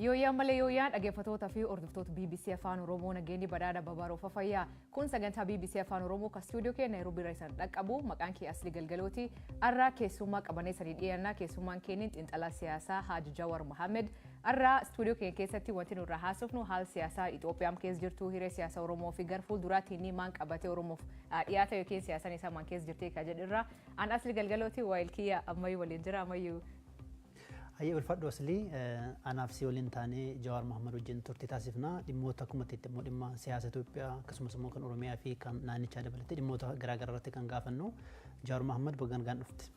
Yooyyaa malee yooyyaan dhaggeeffattoota fi hordoftoota BBC Afaan Oromoo nageenyi badhaadha babaroo fafayyaa kun sagantaa BBC Afaan Oromoo kan stuudiyoo keenya Nairobi irraa isaan dhaqqabu maqaan kee Asli Galgalooti arraa keessummaa qabanee sanii dhiyannaa keessummaan keenya xiinxalaa siyaasaa Haji Jawaarmahamad arraa stuudiyoo keenya keessatti wanti nurraa haasofnu haala siyaasaa Itoophiyaa keessa jirtu hiree siyaasaa Oromoo fi gara fuulduraatti inni maan qabatee Oromoof dhiyaata yookiin siyaasaan isaa maan keessa jirtee ka jedhirraa an Asli Galgalooti waayilkiyya ammayyuu waliin jira ammayyuu Ayya ulfaadhu Asli anaaf si waliin taanee jawaarmahamad wajjin turtii taasifna dhimmoota akkuma itti dhimma siyaasa Itoophiyaa akkasumas immoo kan Oromiyaa fi kan naannichaa dabalatee dhimmoota garaagaraa irratti kan gaafannu jawaarmahamad baga nagaan dhufte.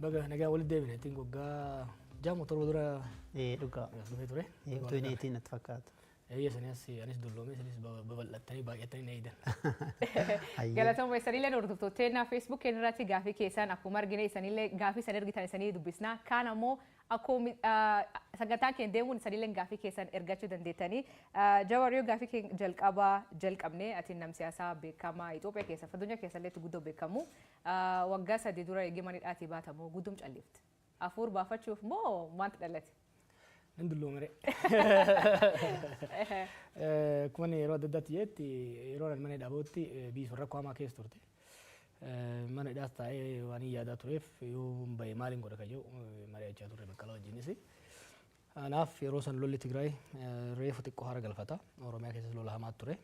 Baga nagaa walitti deebine ittiin waggaa jaamu torba dura dhugaa dhufee ture. Utuu inni itti natti fakkaata. Anis dulloome isinis babal'attanii baay'atanii na eedan. Galatooma isanillee hordoftoota Facebook irratti gaafii keessan akkuma argine isanillee gaafii san ergitan isanii dubbisna. Kaan ammoo akkuma sagantaan keenya deemuun isanillee gaafii keessan ergachuu dandeettanii. Jawaariyyoo gaafii keenya jalqabne ati nam siyaasaa beekamaa Itoophiyaa keessa addunyaa keessallee guddoo beekamu waggaa 3 dura eegimanidhaatii baatamu guddum calleefte. Afuur baafachuuf moo maanta dhalate? Ndulloomere. Kun yeroo adda addaatti jetti yeroo mana dhaabootti biisu rakkoo hamaa keessa turte. Mana dhaas taa'ee waan yaadaa tureef yoo bahe maaliin godha kayyoo mari'achaa turre bakka wajjinis. Kanaaf yeroo san lolli Tigraay reefu xiqqoo hara galfata. Oromiyaa keessas lola hamaa ture.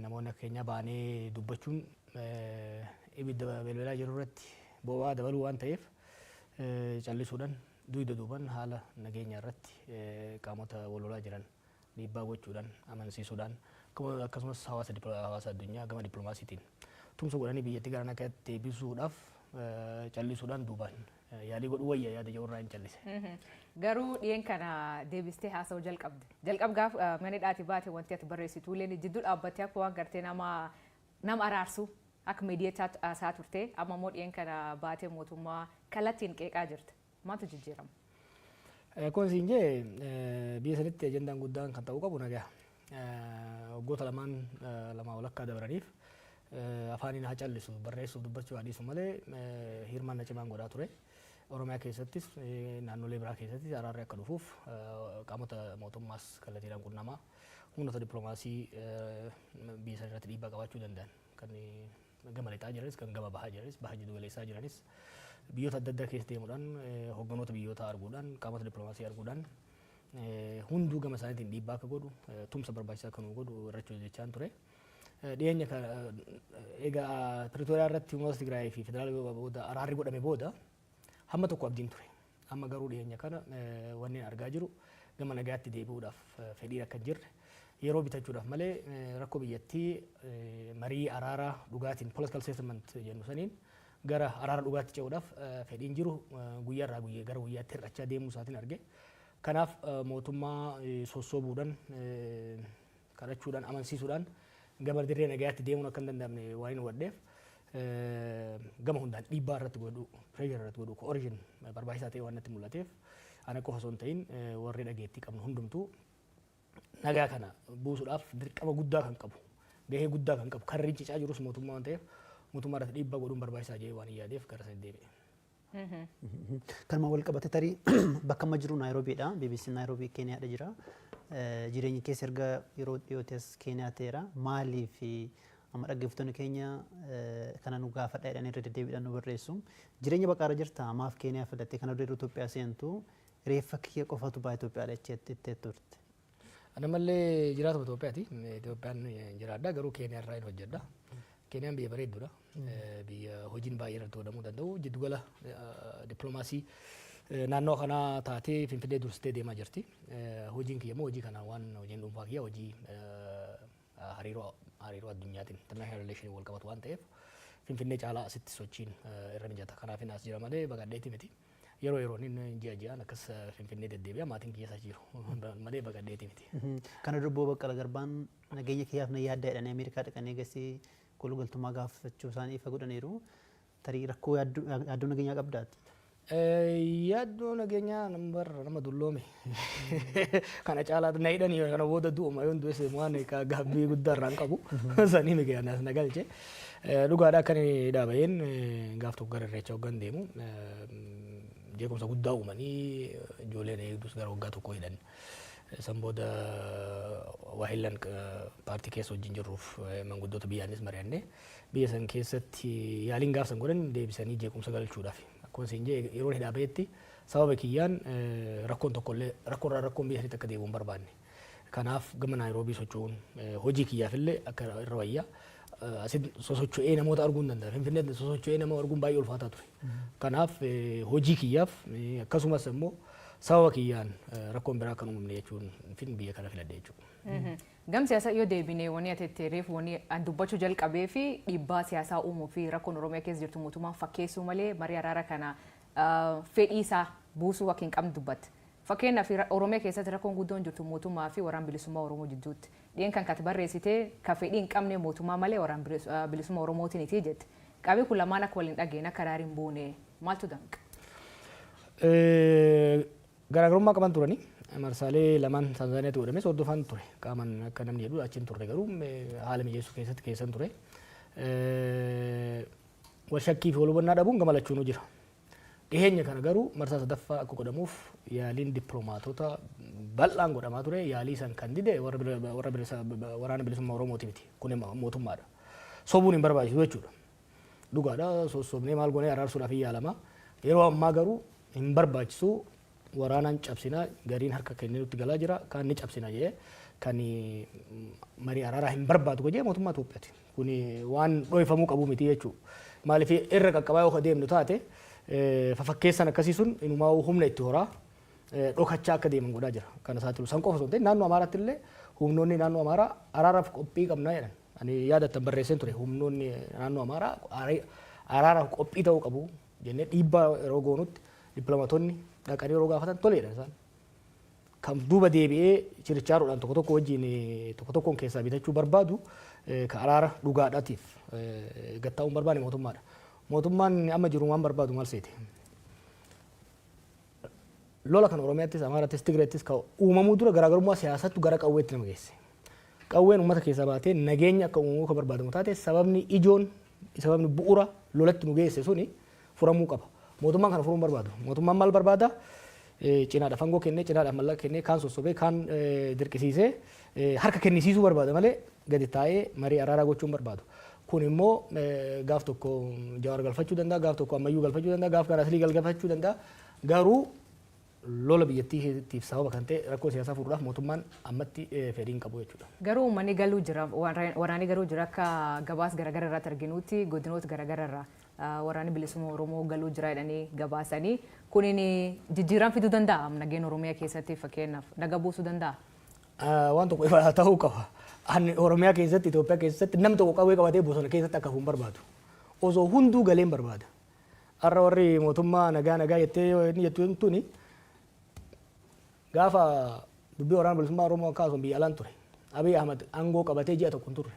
Namoonni akka keenya baanee dubbachuun ibidda belbelaa jiru irratti boba'aa dabaluu waan ta'eef callisuudhaan duuda duuban haala nageenya irratti qaamota walolaa jiran dhiibbaa gochuudhaan amansiisuudhaan akkasumas hawaasa addunyaa gama dippiloomaasiitiin tumsa godhanii biyyattii gara nagaatti deebisuudhaaf callisuudhaan duubaan yaalii godhu wayya yaada jawarraa hin callise. Garuu dhiyeen kana deebistee haasa'uu jalqabde. Jalqabgaaf mana dhaati baate wanti ati barreessitu illee jidduu dhaabbattee akka waan gartee nama araarsu akka miidiyaa isaa turte amma immoo dhiyeen kana baatee mootummaa kallattiin qeeqaa jirta. Maaltu jijjiirama? Kun siin jee biyya sanitti ajandaan guddaan kan ta'uu qabu nagaa. Waggoota lamaa walakkaa dabaraniif afaaniin haa callisu barreessuuf dubbachuu adiisu malee hirmaannaa cimaan godhaa ture. Oromiyaa keessattis naannolee biraa keessattis araarri akka dhufuuf qaamota mootummaas kallattiidhaan qunnamaa humnoota dippiloomaasii biyya sana irratti dhiibbaa qabaachuu danda'an kan gama lixaa jiranis kan gama bahaa jiranis baha jiddu galeessaa jiranis biyyoota adda addaa keessa deemuudhaan hogganoota biyyoota arguudhaan qaamota dippiloomaasii arguudhaan hunduu gama isaaniitiin dhiibbaa akka godhu tumsa barbaachisaa akka nu godhu irratti hojjechaa ture. Dhiyeenya egaa Pretooriyaa irratti uummata Tigraay fi federaala booda araarri godhame booda hamma tokko abdiin ture. Amma garuu dhiyeenya kana wanni argaa jiru gama nagaatti deebi'uudhaaf fedhiin akka hin jirre yeroo bitachuudhaaf malee rakkoo biyyattii marii araaraa dhugaatiin political settlement jennu saniin gara araara dhugaatti ce'uudhaaf fedhiin jiru guyyaarraa gara guyyaatti hir'achaa deemuu isaatiin arge. Kanaaf mootummaa sossoobuudhaan kadhachuudhaan amansiisuudhaan gama dirree nagaatti deemuun akka hin danda'amne waan hin waddeef gama hundaan dhiibbaa irratti godhu pireeshar irratti godhu ko'orishin barbaachisaa ta'e waan natti mul'ateef ana qofa osoo hin ta'in warri dhageettii qabnu hundumtuu nagaa kana buusuudhaaf dirqama guddaa kan qabu gahee guddaa kan qabu kan rincicaa jirus mootummaa waan ta'eef mootummaa irratti dhiibbaa godhuun barbaachisaa jedhee waan yaadeef gara sana deebi'e. Kanuma wal qabate tarii bakka amma jiru Naayiroobiidha. BBC Naayiroobii Keeniyaadha jira. Jireenyi keessa erga yeroo dhiyootes Keeniyaa ta'eera. Maalii fi amma dhaggeeffattoonni keenya kana nu gaafadha jedhanii irra deddeebiidhaan nu barreessu. Jireenya baqaara jirta maaf Keeniyaa filattee kana dura Itoophiyaa seentu reeffa kiyya qofatu baa Itoophiyaadha jettee turte. Ana mallee jiraatuma Itoophiyaati. Itoophiyaan jiraadha garuu Keeniyaa irraa hin hojjedha. Keeniyaan biyya bareedduudha. Biyya hojiin baay'ee irratti hodhamuu danda'u. Jiddugala dippiloomaasii naannoo kanaa taatee Finfinnee dursitee deemaa jirti. Hojiin kiyya immoo hojii kana waan hojiin dhuunfaa kiyya hojii hariiroo addunyaatiin international relation wal qabatu waan ta'eef Finfinnee caalaa asitti sochiin irra mijata. Kanaaf as jira malee baqadheetii miti. Yeroo yeroon ji'aan akkas Finfinnee deddeebi'a maatiin kiyya jiru malee baqadheetii miti. Kana dubboo Baqqala Garbaan nageenya kiyyaaf na yaadda jedhanii Ameerikaa dhaqanii gasii galtummaa gaafachuu isaanii ifa godhaniiru. Tarii rakkoo yaaddoo nageenyaa qabdaati. Yaaddoo nageenyaa nama dulloome kana caalaatu na hidhanii kana booda du'uma yoon du'es waan gaabbii guddaa irraan qabu sanii migaanaas na galche. Dhugaadhaa akka inni dhaabayeen gaaf tokko gara irreecha hoggan deemu jeequmsa guddaa uumanii ijoolleen eegdus gara waggaa tokko hidhan. San booda waahillan paartii keessa wajjin jirruuf manguddoota biyyaanis mari'annee biyya san keessatti yaaliin gaafsan godhan deebisanii jeequmsa galchuudhaaf. Akkuma isin jee yeroo hidhaa ba'etti sababa kiyyaan rakkoon tokkollee rakkoon biyya sanitti akka deebi'u hin barbaanne. Kanaaf gama Naayiroobii socho'uun hojii kiyyaafillee akka irra wayyaa. Asin sosocho'ee namoota arguu hin danda'a. Finfinneetti sosocho'ee nama arguun baay'ee ulfaataa ture. Kanaaf hojii kiyyaaf akkasumas immoo sababa kiyyaan rakkoon biraa kan uumamne jechuun biyya kana filadhe jechuudha. Gam siyaasa yoo deebinee wanni atetteereef wanni dubbachuu jalqabee fi dhiibbaa siyaasaa uumuu fi rakkoon Oromiyaa keessa jirtu mootummaan fakkeessuu malee marii araara kana fedhii isaa buusuu akka hin qabne dubbatte. Fakkeenyaaf Oromiyaa keessatti rakkoon guddoon jirtu mootummaa fi waraana bilisummaa Oromoo jidduutti. Dhiyen kan kati barreessitee ka fedhii hin qabne mootummaa malee waraana bilisummaa Oromootiin itti jette. Qabii kun lamaan akka waliin dhageen akka daariin buune maaltu danqa? Garaagarummaa qaban turanii marsaalee lamaan Tanzaaniyaatti godhamee hordofaan ture. Qaaman akka namni jedhu achiin turre garuu haala mijeessuu keessatti keessan ture. Wal shakkii fi wal hubannaa dhabuun gamalachuun jira. Dhiyeenya kana garuu marsaa sadaffaa akka godhamuuf yaaliin dippiloomaatota bal'aan godhamaa ture. Yaalii san kan dide waraana bilisummaa Oromooti miti. Kun mootummaadha. Sobuun hin barbaachisu jechuudha. Dhugaadha sossobnee maal goonee araarsuudhaaf hin yaalamaa. Yeroo ammaa garuu hin barbaachisu waraanaan cabsinaa gariin harka kennee nutti galaa jira. Kaan ni cabsina jedhee kan marii araaraa hin barbaadu gojee mootummaa Itoophiyaati. Kun waan dhoofamuu qabu miti jechuudha. Maaliif irra qaqqabaa yoo deemnu taate fafakkeessan akkasii sun inumaa humna itti horaa dhokachaa akka deeman godhaa jira. Kana isaa jiru san qofa osoo hin ta'in naannoo Amaaraatti illee humnoonni naannoo Amaaraa araaraaf qophii qabnaa jedhan. Ani yaadattan barreesseen ture humnoonni naannoo Amaaraa araaraaf qophii ta'uu qabu jennee dhiibbaa yeroo goonutti dippiloomaatonni dhaqanii yeroo gaafatan toleedha isaan. Kan duuba deebi'ee chirichaaruudhaan tokko tokko wajjin tokko tokkoon keessaa bitachuu barbaadu ka araara dhugaadhaatiif gattaa'uun barbaade mootummaadha. Mootummaan amma jiru waan barbaadu maal seete? Lola kan Oromiyaattis, Amaaraattis, Tigireettis ka uumamuu dura garaagarummaa siyaasattu gara qawweetti nama geesse. Qawween uummata keessaa baatee nageenya akka uumamuu ka barbaadamu taate sababni ijoon sababni bu'uura lolatti nu geesse suni furamuu qaba. Mootummaan kana furuu barbaadu. Mootummaan maal barbaada? Cinaadha fangoo kennee, cinaadha mallaqa kennee, kaan sossobee, kaan dirqisiisee harka kennisiisuu barbaada malee gadi taa'ee marii araaraa gochuun barbaadu. Kun immoo gaaf tokko Jawaar galfachuu danda'a, gaaf tokko Ammayyuu galfachuu danda'a, gaaf kan Aslii galfachuu danda'a. Garuu lola biyyattiitiif sababa kan ta'e rakkoo siyaasaa furuudhaaf mootummaan ammatti fedhiin qabu jechuudha. Garuu uummanni galuu jira, waraanni garuu jira akka gabaas garaagaraa irratti arginutti godinoota garaagaraa irraa waraanni bilisummaa Oromoo galuu jira jedhanii gabaasanii kunin jijjiirama fiduu danda'a nageenya Oromiyaa keessatti fakkeenyaaf naga buusuu danda'a. Waan tokko ifa ta'uu qaba. Ani Oromiyaa keessatti Itoophiyaa keessatti namni tokko qawwee qabatee bosona keessatti akka hin barbaadu. Osoo hunduu galeen barbaada. Har'a warri mootummaa nagaa jettee inni jettu tuni gaafa dubbii waraana bilisummaa Oromoo kaasuun biyya alaan ture. Abiy Ahmad aangoo qabatee ji'a tokko hin turre.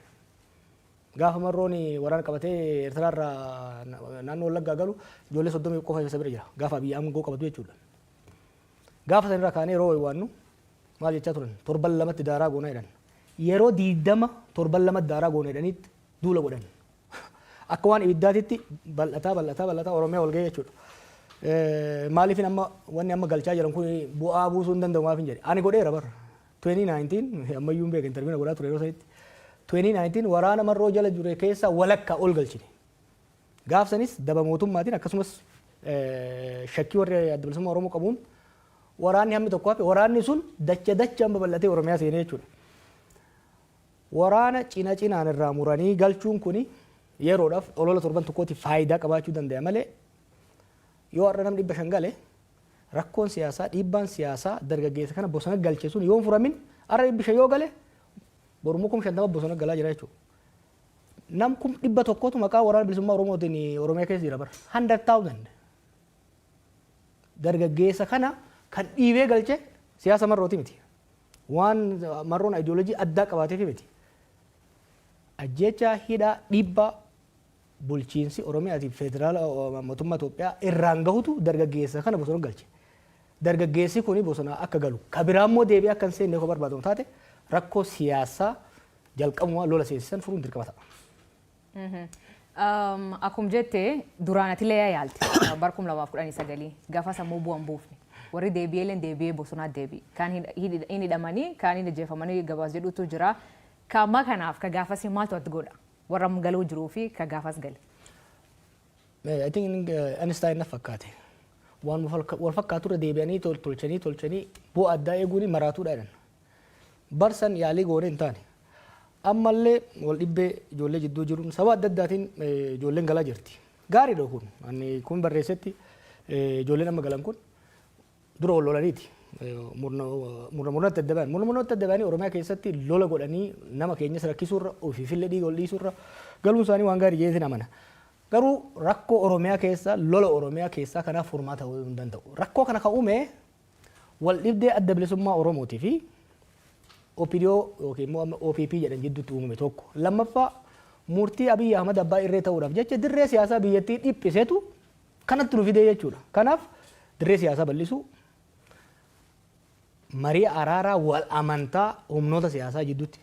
Gaafa marrooni waraana qabatee Eertiraarraa naannoo Wallaggaa galu ijoollee 30 qofa isa bira jira. Gaafa Abiy aangoo qabatu jechuudha. Gaafa sanirraa kaanee yeroo waannu maal jechaa turan torban lamatti daaraa goonaa jedhan. Yeroo 20 torban lamatti daaraa goonaa jedhanitti duula godhan. Akka waan ibiddaatitti bal'ataa Oromiyaa wal ga'ee jechuudha. Maaliif amma wanni amma galchaa jiran kun bu'aa buusuu hin danda'u maaf hin jedhe. Ani godheera bara. 2019 ammayyuu hin beekan interviina godhaa ture yeroo sanitti. 2019 waraana marroo jala jure keessa walakka ol galchine. Gaafsanis daba mootummaatiin akkasumas shakkii warri adda bilisummaa Oromoo qabuun waraanni hammi tokko hafe waraanni sun dacha amma bal'atee Oromiyaa seenee jechuudha. Waraana cinaan irraa muranii galchuun kuni yeroodhaaf olola torban tokkooti faayidaa qabaachuu danda'a malee yoo har'a namni 500 gale rakkoon siyaasaa dhiibbaan siyaasaa dargaggeessa kana bosona galche sun yoo hin furamin har'a 500 yoo gale borumuu 50 bosona galaa jira jechuudha. Nam 100 maqaa waraana bilisummaa Oromootiin Oromiyaa keessa jira bara 100,000 dargaggeessa kana kan dhiibee galche siyaasa marrooti miti. Waan marroon ideoloojii addaa qabaateef miti. Ajjecha hidhaa dhiibbaa bulchiinsi Oromiyaatiif federaala mootummaa Itoophiyaa irraan gahutu dargaggeessa kana bosona galche. Dargaggeessi kuni bosona akka galu kabiraammoo deebi'ee akka hin seenne yoo barbaadamu taate rakkoo siyaasaa jalqabumaa lola seensisan furuun dirqama ta'a. Akkuma jettee duraan ati illee yaalti. Barkum 2019 gaafa sammuu bu'an buufne. Warri deebi'ee bosonaa deebi'e. Kaan hin hidhamanii, kaan hin ajjeefamanii gabaas jedhutu jira. Kaamma kanaaf ka gaafas maaltu ati godha? Warra galuu jiruu fi ka gaafas gale. I think Einstein na fakkaate. Waan wal fakkaatu irra deebi'anii tolchanii bu'aa addaa eeguun maraatuudha jedhan. Barsan yaalii goonee hin taane. Ammallee wal dhibbee ijoollee jidduu jiruun sababa adda addaatiin ijoolleen galaa jirti. Gaariidha kun. Ani kun barreessetti ijoolleen amma galan kun dura wal lolaniiti. Murnooti adda ba'an. Murnooti adda ba'anii Oromiyaa keessatti lola godhanii nama keenyas rakkisuurra ofiifillee dhiiga ol dhiisuurra galuun isaanii waan gaarii jeensin amana. Garuu rakkoo Oromiyaa keessa lola Oromiyaa keessaa kanaaf furmaata ta'uu hin danda'u. Rakkoo kana kan uume wal dhibdee adda bilisummaa Oromootii fi OPDO yookiin immoo OPP jedhan jidduutti uumame tokko. Lammaffaa murtii Abiy Ahmad abbaa irree ta'uudhaaf jecha dirree siyaasaa biyyattii dhiphiseetu kanatti nu fidee jechuudha. Kanaaf dirree siyaasaa bal'isuu marii araaraa wal amantaa humnoota siyaasaa jidduutti.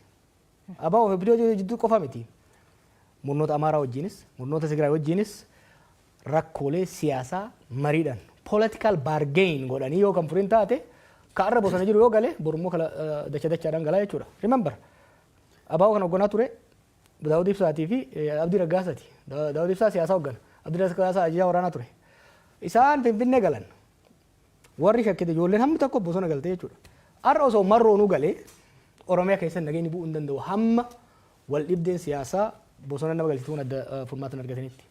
Abbaa OPDO jidduu qofa miti. Murnoota Amaaraa wajjinis, murnoota Tigraay wajjinis rakkoolee siyaasaa mariidhaan political bargain godhanii yoo kan furiin taate kaarra bosona jiru yoo gale borummoo kala dachaadhaan galaa jechuudha. Remember Abbaa kan hoogganaa ture Daawud Ibsaatii fi Abdii Raggaasaati. Daawud Ibsaa siyaasaa hooggana. Abdii Raggaasaa ajajaa waraanaa ture. Isaan Finfinnee galan. Warri shakkite ijoolleen hamma tokko bosona galte jechuudha. Har'a osoo marroonuu galee Oromiyaa keessatti nageenyi bu'uu hin danda'u hamma wal dhibdeen siyaasaa bosona nama galchituun adda furmaatan argatanitti.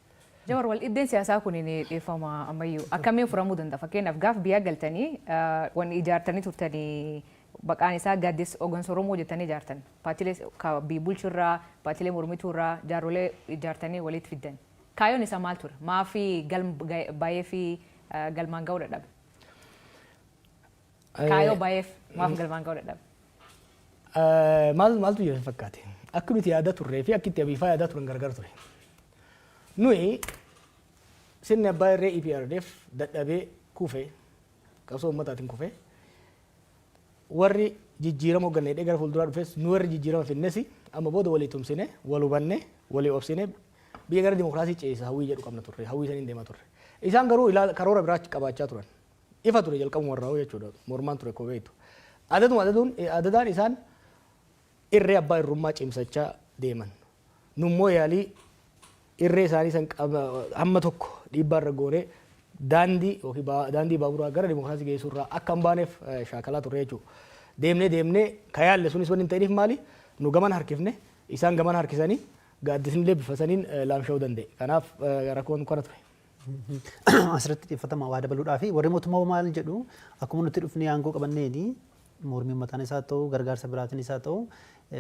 Jawar wal dhibdeen siyaasaa kun ni dhiifama ammayyuu akkamiin furamuu danda'a? Fakkeenyaaf gaaf biyyaa galtanii wanni ijaartanii turtanii baqaan isaa gaaddis hooggansa Oromoo jettanii ijaartan. Paartiilee biyya bulchurraa, paartiilee mormituurraa jaarsolee ijaartanii walitti fiddan. Kaayyoon isaa maal ture? Maafi baay'ee fi galmaan ga'uu dadhabe? Kaayyoo baay'eef maaf galmaan ga'uu dadhabe? Maaltu jira fakkaate? Akka nuti yaada turree fi akka itti abiifaa yaada turan gargar ture. Nuyi sirni abbaa irree EPRDF dadhabee kuufee qabsoo uummataatiin kuufee warri jijjiirama hoggannee gara fuulduraa dhufes nu warri jijjiirama finnes amma booda walii tumsine wal hubanne walii obsine biyya gara dimokiraasii ceesisa hawwii jedhu qabna turre hawwii saniin deemaa turre. Isaan garuu karoora biraa qabaachaa turan. Ifa ture jalqabuma warraa jechuudha mormaan ture kobeetu. Adadaan isaan irree abbaa irrummaa cimsachaa deeman. Nummoo yaalii irree isaanii san hamma tokko dhiibbaa irra goonee daandii baaburaa gara dimokiraasii geessuurraa akka hin baaneef shaakalaa turre jechuudha. Deemnee ka yaalle sunis wanni hin ta'iniif maali? Nu gaman harkifne isaan gaman harkisanii gaaddisnillee bifa saniin laamsha'uu danda'e. Kanaaf rakkoon kana ture. Asirratti xiyyeeffatama waa dabaluudhaa fi warri mootummaa maal jedhu akkuma nuti dhufnee aangoo qabanneeni mormii mataan isaa ta'u gargaarsa biraatiin isaa ta'u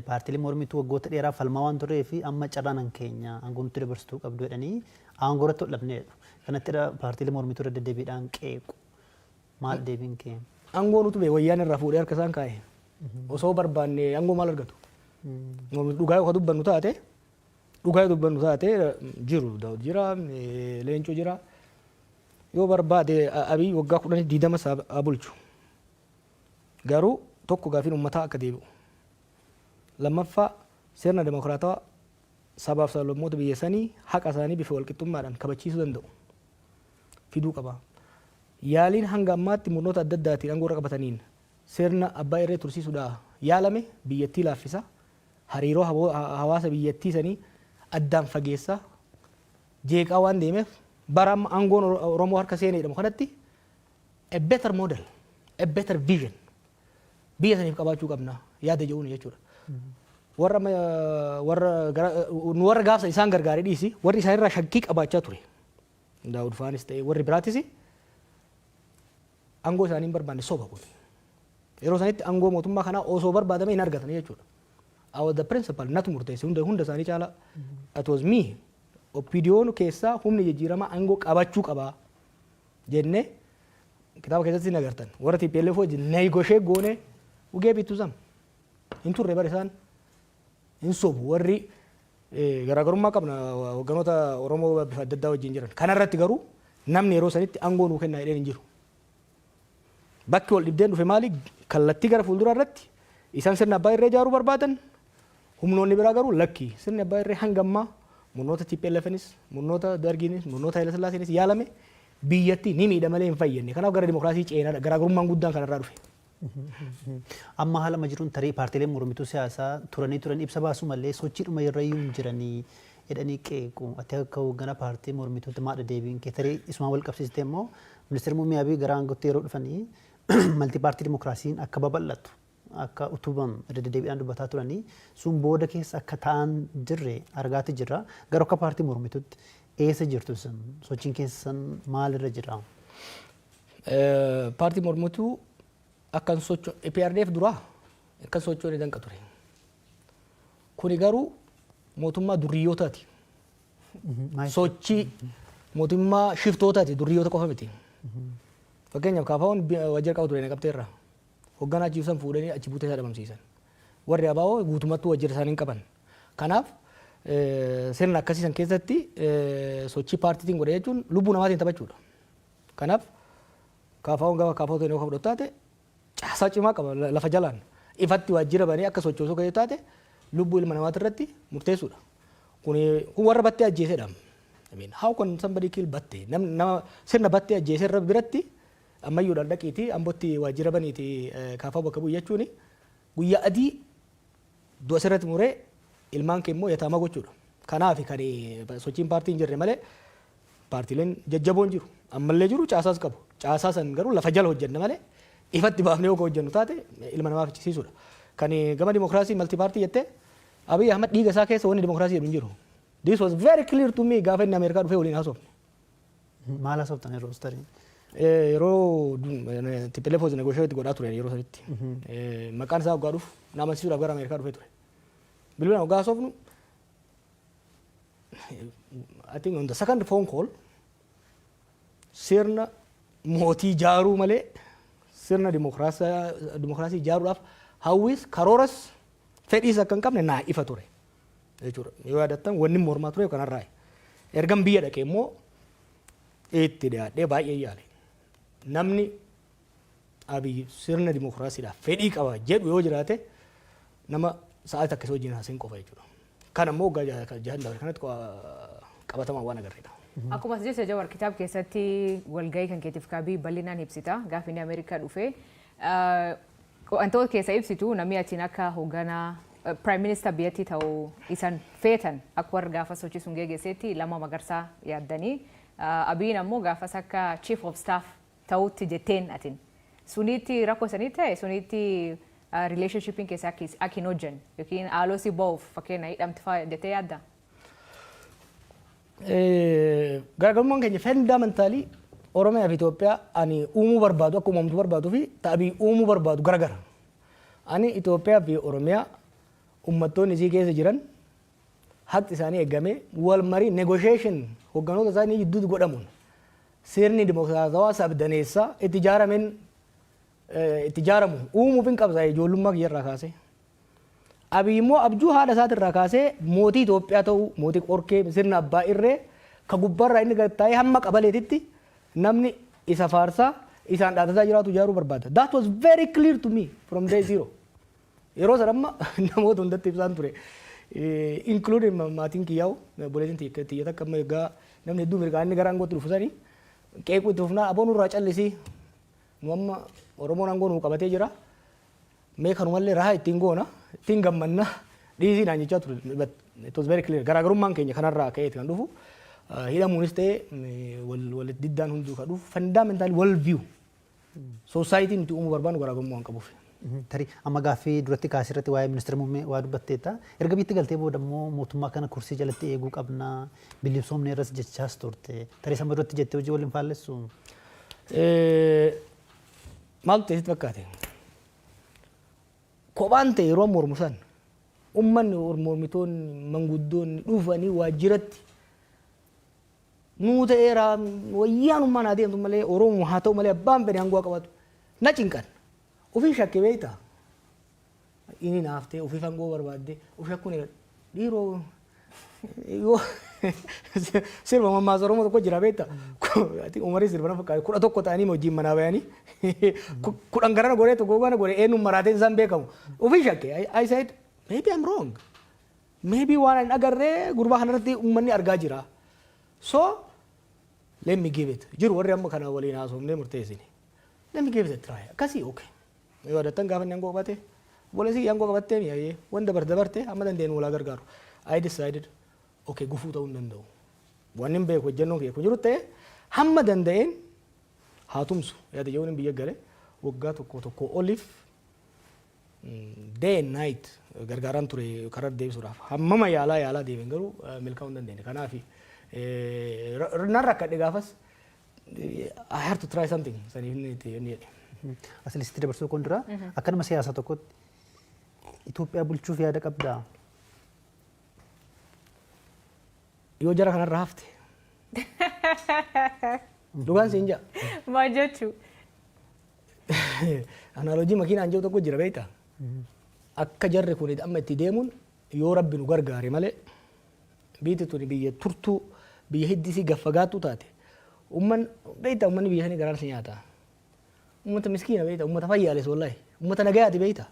paartiilee mormituu waggoota dheeraa falmaa waan turree fi amma carraan keenya aangoo nuti dabarsuu qabdu jedhanii aangoo irratti hodhabneedha. Kanatti paartiilee mormituu irra deddeebiidhaan qeequ. Maal deebiin kee? Aangoo nuti wayyaan irraa fuudhee harka isaan kaa'e. Osoo barbaanne aangoo maal argatu? Dhugaa yoo dubbannu taate jiru Daawud jira Leencoo jira yoo barbaade Abiy waggaa 10 haa bulchu. Garuu tokko gaafiin uummataa akka deebi'u. Lammaffaa sirna demokraatawaa sabaaf sablammoota biyya sanii haqa isaanii bifa walqixxummaadhaan kabachiisuu danda'u fiduu qaba. Yaaliin hanga ammaatti murnoota adda addaatiin aangoo irra qabataniin sirna abbaa irree tursiisuudhaaf yaalame biyyattii laaffisa. Hariiroo hawaasa biyyattii sanii addaan fageessa jeeqaa waan deemeef bara amma aangoon Oromoo harka seenee jedhamu kanatti a better model, a better vision biyya saniif qabaachuu qabna yaada jedhuun jechuudha. Warra gaafsa isaan gargaaree dhiisi warri isaan irraa shakkii qabaachaa ture. Daawud Faanis ta'e warri biraatis aangoo isaanii hin barbaanne soba kun. Yeroo sanitti aangoo mootummaa kanaa osoo barbaadame hin argatan jechuudha. I was the principal natu murteesse hunda isaanii caala. It was me. OPDO'n keessaa humni jijjiiramaa aangoo qabachuu qabaa jennee kitaaba keessatti hin agartan. Warra TPLF wajjin negoshee goone ugee bittu sam. Hin turre bara isaan hin sobu warri garaagarummaa qabna hogganoota Oromoo bifa adda addaa wajjin jiran. Kanarratti garuu namni yeroo sanitti aangoo nuu kennaa jedheen hin jiru. Bakki wal dhibdeen dhufe maali? Kallattii gara fuulduraa irratti isaan sirna abbaa irree ijaaruu barbaadan humnoonni biraa garuu lakki sirni abbaa irree hanga ammaa murnoota TPLFnis, murnoota Dargiinis, murnoota Haile Sillaaseenis yaalame biyyatti ni miidha malee hin fayyadne. Kanaaf gara dimokiraasii ceenaadha. Garaagarummaan guddaan kanarraa dhufe. Amma haala jiruun tarii paartiileen mormituu siyaasaa turan ibsa baasu malee sochiidhuma irrayyuu hin jiranii jedhanii qeequ. Ati akka hoogganaa paartii mormituutti maadha deebiin kee tarii isumaan wal qabsiiste immoo ministeerri muummee Abiy gara aangootti yeroo dhufanii maltii paartii dimokiraasiin akka babal'atu akka utubamu deddeebiidhaan dubbataa turanii sun booda keessa akka ta'an jirre argaati jirra. Garuu akka paartii mormituutti eessa jirtu sun sochiin keessan maalirra jira? Paartii mormituu akkan socho'u EPRDF duraa akkan socho'u ni danqa ture. Kuni garuu mootummaa durriyootaati. Sochii mootummaa shiftootaati durriyoota qofa miti. Fakkeenyaaf kaafaawwan wajjira qabu ture na qabxeerra. Hoogganaa achiibsan fuudhanii achi buutee isaa dhabamsiisan. Warri abaa'oo guutummattuu wajjira isaanii hin qaban. Kanaaf sirna akkasiisan keessatti sochii paartiitiin godhe jechuun lubbuu namaatiin taphachuudha. Kanaaf kaafaawwan gaafa kaafaawwan ta'e yoo fudhatte caasaa cimaa qaba lafa jalaan ifatti waajjira banee akka sochoosuu ga'ee taate lubbuu ilma namaati irratti murteessuudha. Kun warra battee ajjeesedha. How can somebody kill battee? Nama sirna battee ajjeesee irra biratti ammayyuudhaan dhaqiitii ambotti waajjira baniiti kaafaa bakka bu'u jechuun guyyaa adii du'a sirratti muree ilmaan kee immoo yataamaa gochuudha. Kanaaf kan sochiin paartii hin jirre malee paartiileen jajjaboon jiru. Ammallee jiru caasaas qabu. Caasaa san garuu lafa jala hojjenna malee ifatti baafnee yoo hojjennu taate ilma namaaf ichisiisuudha. Kan gama dimokiraasii malti paartii jettee Abiy Ahmed dhiiga isaa keessa wanni dimokiraasii jedhu hin jiru. This was very clear to me gaafa inni Ameerikaa dhufee waliin haasofne. Maal haasoftan yeroo tarii? Yeroo TPLF was negotiate godhaa ture yeroo sanitti. Maqaan isaa waggaa dhufu nama amansiisuudhaaf gara Ameerikaa dhufee ture. Bilbilaan waggaa haasofnu I think on the second phone call sirna mootii ijaaruu malee sirna dimokiraasii ijaaruudhaaf hawwis karooras fedhiis akka hin qabne naa ifa ture. Jechuudha. Yoo yaadattan wanni mormaa ture kanarraa. Ergan biyya dhaqee immoo itti dhiyaadhee baay'ee yaale. Namni Abiy sirna dimokiraasiidhaaf fedhii qaba jedhu yoo jiraate nama sa'aatii akkasii wajjin haasa'in qofa jechuudha. Kan ammoo jahan dabre kanatti qabatamaan waan agarreedha. Akkuma jecha Jawaar kitaaba keessatti walgahii kan keetiif Abiy bal'inaan ibsita. Gaafa inni Ameerikaa dhufee wantoota keessa ibsitu namni achiin akka hoogganaa Prime Minister biyyattii ta'uu isan feetan akka warra gaafa sochii sun geggeessetti Lammaa Magarsaa yaaddanii Abiyyiin ammoo gaafas akka Chief of Staff ta'utti jetteen atin. Sunitti rakkoo sanii ta'e sunitti relationshipiin keessa akka hin hojjenne yookiin haaloo si ba'uuf fakkeenya hidhamti fa'aa jettee yaadda? Garaagarummaan keenya fundamentally Oromiyaa fi Itoophiyaa ani uumuu barbaadu akka uumamtu barbaaduu fi Abiy uumuu barbaadu garagara. Ani Itoophiyaa fi Oromiyaa ummattoonni isii keessa jiran haqi isaanii eegamee wal marii negotiation hogganoota isaanii gidduutti godhamuun sirni dimokiraatawaa sabdaneessaa itti ijaaramu uumuuf hin qabsaa'e ijoollummaa kiyyarraa kaasee. Abiy immoo abjuu haadha isaatirraa kaasee mootii Itoophiyaa ta'uu mootii qorkee sirna abbaa irree ka gubbarraa inni gattaa'ee hamma qabaleetitti namni isa faarsaa isaan dhaatataa jiraatu ijaaruu barbaada. That was very clear to me from day zero. Yeroo sana amma namoota hundatti ibsaan ture. Including maatiin kiyyaa'u boleetiin xiyyeeta akka amma egaa namni hedduu mirgaa inni gara aangootti dhufu sanii qeequu itti fufnaa aboon irraa callisii nu amma Oromoon aangoo nuu qabatee jira. Mee kanumallee rahaa ittiin goona ittiin gammanna dhiisii naan jechaa ture. It was very clear. Garaagarummaan keenya kanarraa ka'eeti kan dhufu. Hidhamuunis ta'e wal diddaan hunduu kan dhufu fundamental world view. Society nuti uumuu barbaannu garaagarummaa waan qabuuf. Tarii amma gaaffii duratti kaasirratti waa'ee ministeera muummee waa dubbatteetta. Erga bitti galtee booda immoo mootummaa kana kursii jalatti eeguu qabna bilisoomne irras jechaas turte. Tarii sama duratti jettee hojii waliin faallessu. Maaltu ta'etti fakkaate? Kophaan ta'e yeroo mormu san uummanni mormitoonni manguddoonni dhufanii waajjiratti nuu ta'eera wayyaanummaan haa deemtu malee Oromoo haa ta'u malee abbaan fedhe aangoo qabaatu na cinqan. Ofii shakkii beektaa? Inni naaftee ofii fangoo barbaadde ofii shakkuun dhiiroo yoo sirba mammaasa Oromoo tokko jira beektaa? Umarii sirbana fakkaate 11 ta'anii hojiin manaa bayanii 10 garana godhee tokko godhee eenyuun maraateen isaan beekamu. Ofii shakkee I said maybe I'm wrong. maybe waan hin agarree gurbaa kanarratti uummanni argaa jira. So let me give it. Jiru warri amma kana waliin haasofnee murteessine. Let me give it a try. Akkasii okay. Yoo adattan gaafa nyangoo qabate boleessi yangoo qabattee mi'aayee wanda dabarte amma dandeenyu walaa gargaaru. I decided okay gufuu ta'uu hin danda'u. Waan hin beeku hojjennoon kee kun jiru ta'e hamma danda'een haa tumsu yaada yoo hin biyya gale waggaa tokko oliif day and night gargaaraan ture karaa deebisuudhaaf hammama yaalaa deebiin garuu milkaa'uu hin dandeenye. Kanaaf nan rakkadhe gaafas I have to try something saniif ni jedhe. Asilitti dabarsuu kun dura akkanuma siyaasa tokkotti Itoophiyaa bulchuuf yaada qabdaa? Yoo jara kanarra hafte dhugaan siin jaa. Maal jechuu? Anaalojii makiinaan jiru tokko jira beektaa? Akka jarri kun amma itti deemuun yoo rabbi nu gargaare malee biyyi tuni biyya turtuu biyya hiddisii gaffagaattuu taate beektaa uummanni biyya sanii garaarsa nyaata. Uummata miskiina beektaa uummata fayyaales wallaahi uummata nagayaati beektaa.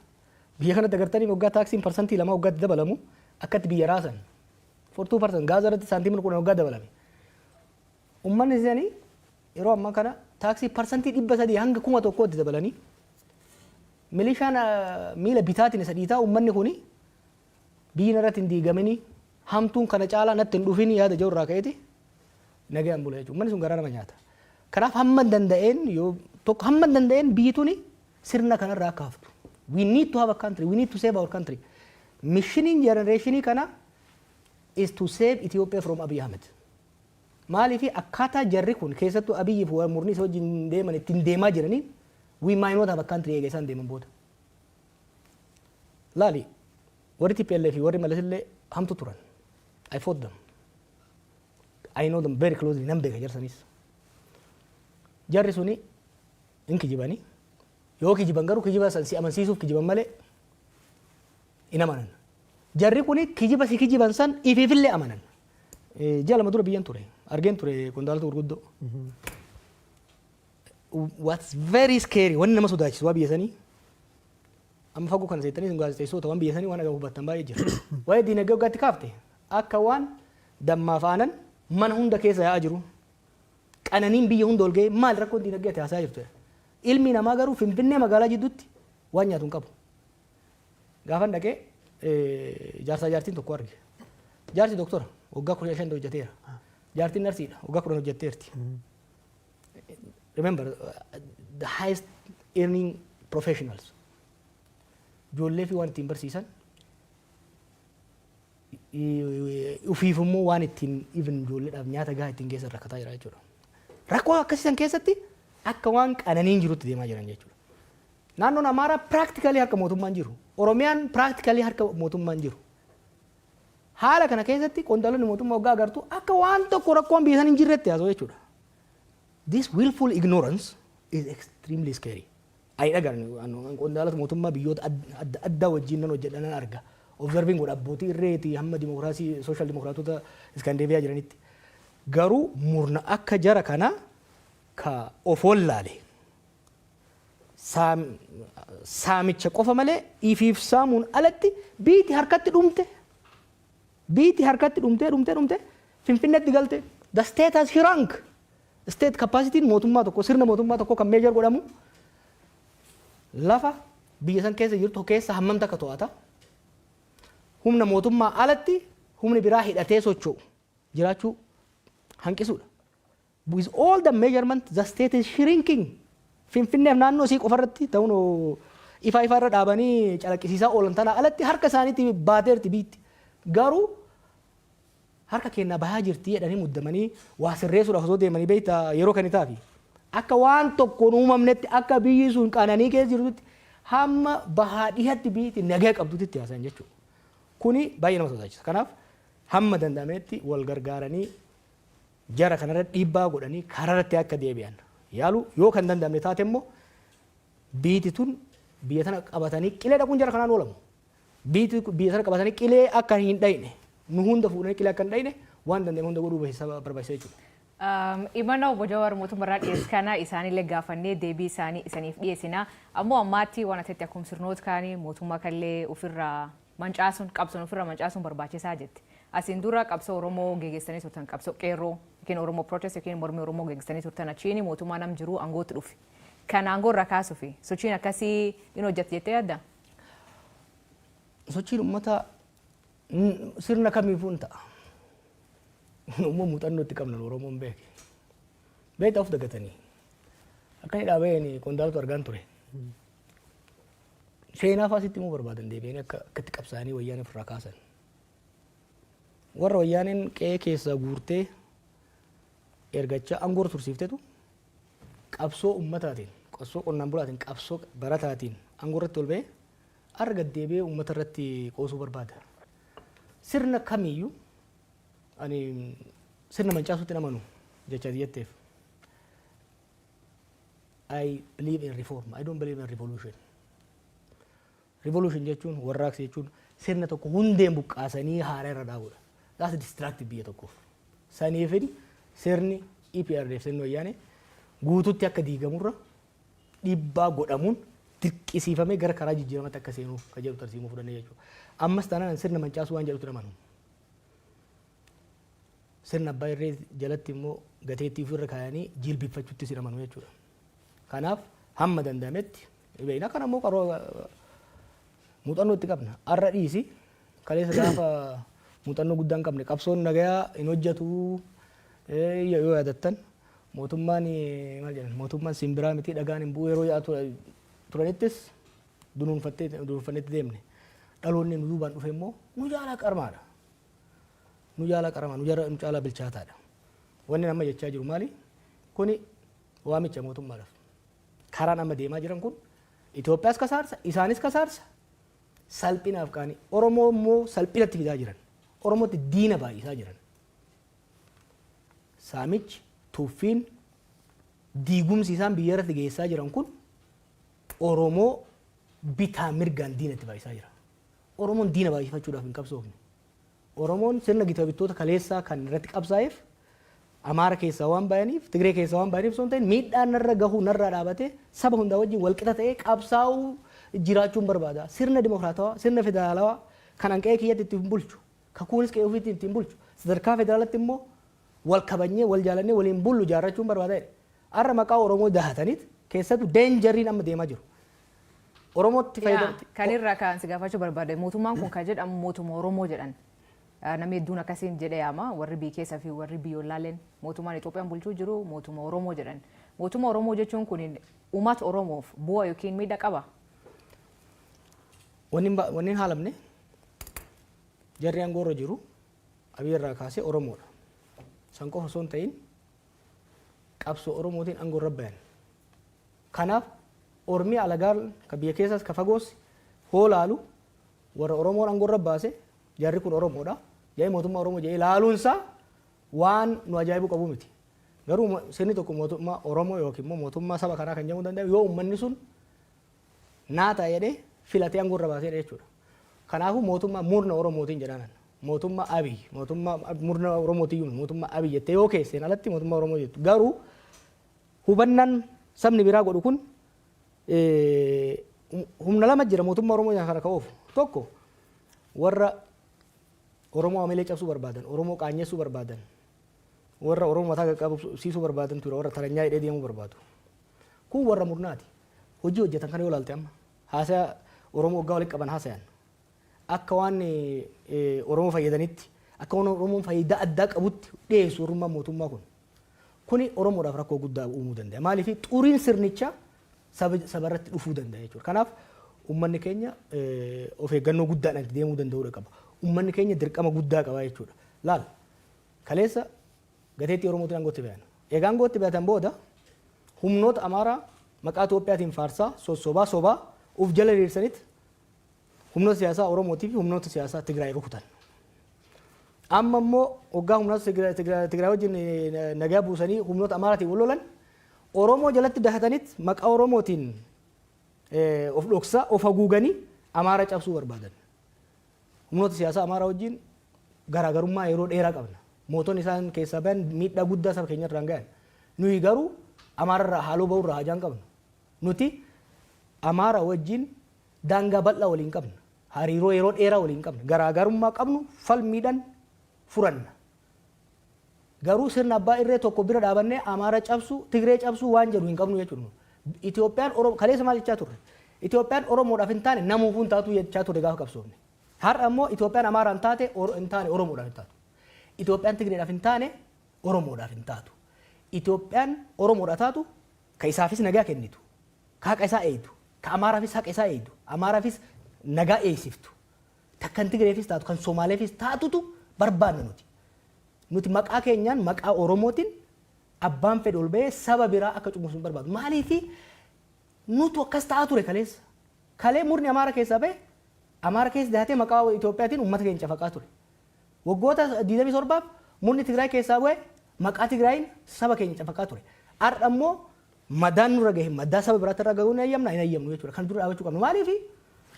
Biyya kanatti agartanii waggaa taaksiin parsantii 2 waggaatti dabalamu akkatti biyya raasan. 42% gaaza irratti saantiimii 10 waggaa dabalame. Uummanni isaanii yeroo ammaa kana taaksii parsantii 300 hanga 1,000tti dabalanii milishaan miila bitaatiin isa dhiitaa uummanni kuni biyyi irratti hin diigamanii hamtuun kana caalaa natti hin dhufin yaada jiru irraa ka'eeti nagayaan bula jechuudha. Uummanni sun garaa nama nyaata. Kanaaf hamma danda'een biyyi tuni sirna kanarraa akka haftu. We need to have a country. We need to save our country. Missioning generation kana is to save Ethiopia from Abiy Ahmed. Maaliif akkaataa jarri kun keessattuu Abiyyi fi murni isa wajjin deeman ittiin deemaa jiranii we might not have a country eega isaan deeman booda. Laali warri TPLF fi warri Malasillee hamtu turan. I fought them. I know them very closely. Nan beeka jarsanis. Jarri suni hin kijibanii yoo kijiban garuu kijiba si amansiisuuf kijiban malee hin amanan. Jarri kuni kijiba si kijiban san ifiifillee amanan. Jaalama dura biyyan ture argeen ture qondaalota gurguddoo. What's very scary wanni nama sodaachisu waa biyya sanii amma fagoo kana seettanii sun gaazexeessota waan biyya sanii waan agaa hubattan baay'ee jira. Waa'ee diinagdee waggaatti kaafte akka waan dammaaf aanan mana hunda keessa yaa'aa jiru. Qananiin biyya hunda ol ga'ee maal rakkoon diinagdee ati haasaa jirtu. Ilmi namaa garuu Finfinnee magaalaa jidduutti waan nyaatu hin qabu. Gaafan dhaqee jaartiin tokko arge. Jaarsi doktora waggaa 15 hojjeteera. Jaartiin narsiidha waggaa 10 hojjetteerti. Remember the highest earning professionals. Ijoollee fi waan ittiin barsiisan ufiifummoo waan ittiin even ijoolleedhaaf nyaata gahaa ittiin geessan rakkataa jira jechuudha. Rakkoo akkasiisan keessatti akka waan qananiin jirutti deemaa jiran jechuudha. Naannoon Amaaraa practically harka mootummaan jiru. Oromiyaan practically harka mootummaan jiru. Haala kana keessatti qondaalonni mootummaa waggaa agartu akka waan tokko rakkoon biyya san hin jirretti haasa'u jechuudha. This willful ignorance is extremely scary. Ai dhagaan qondaalota mootummaa biyyoota adda wajjin nan hojjedhan arga. Observing godha abbootii irreeti hamma dimokiraasii social dimokiraatota Iskandinaviyaa jiranitti. Garuu murna akka jara kana ka of wallaale saamicha qofa malee ifiif saamuun alatti biiti harkatti dhumte Finfinneetti galte. The state has shrunk. State capacity mootummaa tokko sirna mootummaa tokko kan meejor godhamu lafa biyya san keessa jirtu keessa hammamta akka to'ata. Humna mootummaa alatti humni biraa hidhatee socho'u jiraachuu hanqisuudha. With all the measurement the state is shrinking. Finfinneef naannoo isii qofarratti ta'uun ifa irra dhaabanii calaqqisiisaa oolan tana alatti harka isaaniitti baateerti biitti. Garuu harka kennaa bahaa jirti jedhanii muddamanii waa sirreessuudhaaf osoo deemanii beektaa yeroo kanitaafi akka waan tokkoon uumamnetti akka biyyi sun qananii keessa jirtutti hamma bahaa dhihatti biyyi nagaa qabdutti itti haasayan jechuudha. Kuni baay'ee nama sodaachisa. Kanaaf hamma danda'ametti wal gargaaranii jara kanarratti dhiibbaa godhanii karaarratti akka deebi'an yaalu yoo kan danda'amne taate immoo biyyi tun biyya tana qabatanii qilee dhaquun jara kanaan oolamu. Biyya tana qabatanii qilee akka hin dhayne nu hunda fuudhanii qilee akka hin dhayne waan dandeenye hunda godhuu barbaachisa jechuudha. Imana obbo Jawaar mootummaa dhiyees kana isaanillee gaafannee deebii isaanii isaniif dhiyeessina. Ammoo ammaatti waan ati akkuma sirnoota kaanii mootummaa kallee ofirraa mancaasuun qabsoon ofirra mancaasuun barbaachisaa jetti. Asiin dura qabsoo Oromoo geggeessanii turtan qabsoo qeerroo yookiin Oromoo protest yookiin mormii Oromoo geggeessanii turtan achiin mootummaa nam jiru aangootti dhufe. Kan aangoo irra kaasuu fi sochiin akkasii in hojjette jettee yaadda? Sochiin uummata sirna kamiifuu hin ta'a. Uumama muuxannoo itti qabnan Oromoon beeke. Beektaa of dagatanii. Akkani dhaabeen qondaalota argaan ture. Seenaa faasitti immoo barbaadan deebi'anii akkatti qabsaa'anii wayyaanee ofirraa kaasan. Warra wayyaaneen qe'ee keessaa guurtee ergachaa aangoo tursiiftetu qabsoo ummataatiin, qabsoo qonnaan bulaatiin, qabsoo barataatiin aangoo irratti ol ba'ee arga deebi'ee uummata irratti qoosuu barbaada. Sirna kamiyyuu ani sirna mancaasuutti namanu jecha jetteef. I believe in reform. I don't believe in revolution. Revolution jechuun warraaqsa jechuun sirna tokko hundeen buqqaasanii haara irra dhaabudha. That's distractive biyya tokkoof. Saniifin sirni EPRDF sirni wayyaanee guututti akka diigamurra dhiibbaa godhamuun dirqisiifamee gara karaa jijjiiramatti akka seenuuf ka jedhu tarsiimuu fudhannee jechuudha. Ammas taanaan sirna mancaasuu waan jedhutu namanu. Sirna abbaa irree jalatti immoo gateettii ofirra kaayanii jilbifachuutti si namanu jechuudha. Kanaaf hamma danda'ametti beekna kan ammoo qaroo muuxannoo itti qabna. Arra dhiisi kaleessa gaafa muuxannoo guddaa hin qabne qabsoon nagayaa hin hojjetu yoo yaadattan mootummaan maal jedhan mootummaan simbiraa miti dhagaan hin bu'u yeroo yaa'u turanittis dunuunfannetti deemne. Dhaloonni nu duubaan dhufe immoo nu jaalaa qarmaadha. Nu jaalaa qarmaa nu caalaa bilchaataadha. Wanni amma jechaa jiru maali? Kuni waamicha mootummaadhaaf. Karaan amma deemaa jiran kun Itoophiyaas kasaarsa, isaanis kasaarsa. Salphinaaf kaanii Oromoo immoo salphinatti fidaa jiran. Oromootti diina baay'isaa jiran. Saamichi, tuffiin, diigumsi isaan biyya irratti geessaa jiran kun Oromoo bitaa mirgaan diinatti baay'isaa jira. Oromoon diina baay'ifachuudhaaf hin qabsoofne. Oromoon sirna gita bittoota kaleessaa kan irratti qabsaa'eef Amaara keessaa waan bayaniif, Tigree keessaa waan bayaniif osoo hin ta'in miidhaan narra gahuu narraa dhaabatee saba hundaa wajjin walqixa ta'ee qabsaa'uu jiraachuun barbaada. Sirna dimokiraatawaa, sirna federaalawaa kan hanqee kiyyatti ittiin bulchu, kakuunis qe'ee ofiitti ittiin bulchu, sadarkaa federaalatti immoo wal kabanyee, wal jaalannee waliin bullu jaarrachuun barbaada. Har'a maqaa Oromoo dahataniit keessattuu deenjariin amma deemaa jiru. Oromootti fayyadamti. Kan irraa kan si gaafachuu barbaade mootummaan kun kan jedhamu mootummaa Oromoo jedhan. Namni hedduun akkasiin jedhee yaama warri biyya keessaa fi warri biyyoolaaleen mootummaan Itoophiyaan bulchuu jiru mootummaa Oromoo jedhan. Mootummaa Oromoo jechuun kun uummata Oromoof bu'aa yookiin miidhaa qaba. Wanni hin haalamne jarri aangoo irra jiru Abiy irraa kaasee Oromoodha. San qofa osoo hin ta'in qabsoo Oromootiin aangoo irra bayan. Kanaaf Ormii alagaan ka biyya keessaas ka fagoos hoolaalu warra Oromoon aangoo irra baase jarri kun Oromoodha. Jai mootummaa Oromoo jedhee ilaaluunsaa waan nu ajaa'ibu qabu miti. Garuu sirni tokko mootummaa Oromoo yookiin immoo mootummaa saba kanaa kan jedhamuu danda'u yoo uummanni sun naata jedhee filatee aangoo irra baasee jechuudha. Kanaafuu mootummaa murna Oromootiin jedhanan. Mootummaa Abiy, mootummaa murna Oromootiin mootummaa Abiy jettee yoo keesseen alatti mootummaa Oromoo jettu. Garuu hubannaan sabni biraa godhu kun humna lama jira mootummaa Oromoo kana ka'uuf. Tokko warra Oromoo amalee cabsuu barbaadan, Oromoo qaanyessuu barbaadan, warra Oromoo mataa qaqqabsiisuu barbaadan ture, warra taranyaa hidhee deemuu barbaadu. Kun warra murnaati. Hojii hojjetan kana yoo ilaalte amma haasaa Oromoo waggaa walitti qaban haasayan. Akka waan Oromoo fayyadanitti, akka waan Oromoon faayidaa addaa qabutti dhiyeessu warrummaa mootummaa kun. Kuni Oromoodhaaf rakkoo guddaa uumuu danda'a. Maaliif xuriin sirnichaa sabarratti dhufuu danda'a jechuudha. Kanaaf uummanni keenya of eeggannoo guddaadhaan deemuu danda'uu qaba. Uummanni keenya dirqama guddaa qaba jechuudha. Laal kaleessa gateettii Oromootiin aangootti bayan. Egaa aangootti bayatan booda humnoota Amaaraa maqaa Itoophiyaatiin faarsaa sobaa uf jala diriirsanitti humnoota siyaasaa Oromootii fi humnoota siyaasaa Tigraay rukutan. Amma immoo waggaa humnoota Tigraay wajjin nagaa buusanii humnoota Amaaraatiin wal lolan Oromoo jalatti dahatanitti maqaa Oromootiin of dhoksaa of haguuganii Amaara cabsuu barbaadan. Humnoota siyaasaa Amaaraa wajjin garaagarummaa yeroo dheeraa qabna. Mootonni isaan keessaa bayan miidhaa guddaa saba keenya irraan gahan. Nuyi garuu Amaara irraa haaloo bahuu irraa hajaan qabna. Nuti Amaara wajjin daangaa bal'aa waliin qabna. hariiroo yeroo dheeraa waliin qabne garaagarummaa qabnu falmiidhaan furanna. Garuu sirna abbaa irree tokko bira dhaabannee Amaara cabsu Tigree cabsu waan jedhu hin qabnu jechuudha. Itoophiyaan kaleessa maal jechaa turre? Itoophiyaan Oromoodhaaf hin taane namuufuu hin taatu jechaa turre gaafa qabsoofne. Har'a immoo Itoophiyaan Amaaraan taate hin taane Oromoodhaaf hin taatu. Itoophiyaan Tigreedhaaf hin taane Oromoodhaaf hin taatu. Itoophiyaan Oromoodhaaf taatu ka isaafis nagaa kennitu. Ka haqa isaa eeyyitu. Ka Amaaraafis haqa isaa eeyyitu. Amaaraafis nagaa eeysiftu. Takkan Tigreefis taatu kan Somaaleefis taatutu barbaanna nuti. Nuti maqaa keenyaan maqaa Oromootiin abbaan fedhe ol ba'ee saba biraa akka cunqursu hin barbaadu. Maaliifi nutu akkas ta'aa ture kaleessa. Kalee murni Amaara keessaa ba'e Amaara keessa dahatee maqaa Itoophiyaatiin uummata keenya cafaqaa ture. Waggoota 27 murni Tigraay keessaa ba'e maqaa Tigraayin saba keenya cafaqaa ture. Har'a immoo madaan nurra gahe madaa saba biraatti irra gahuu hin eeyyamnu jechuudha. Kan dura dhaabachuu qabnu. Maaliifi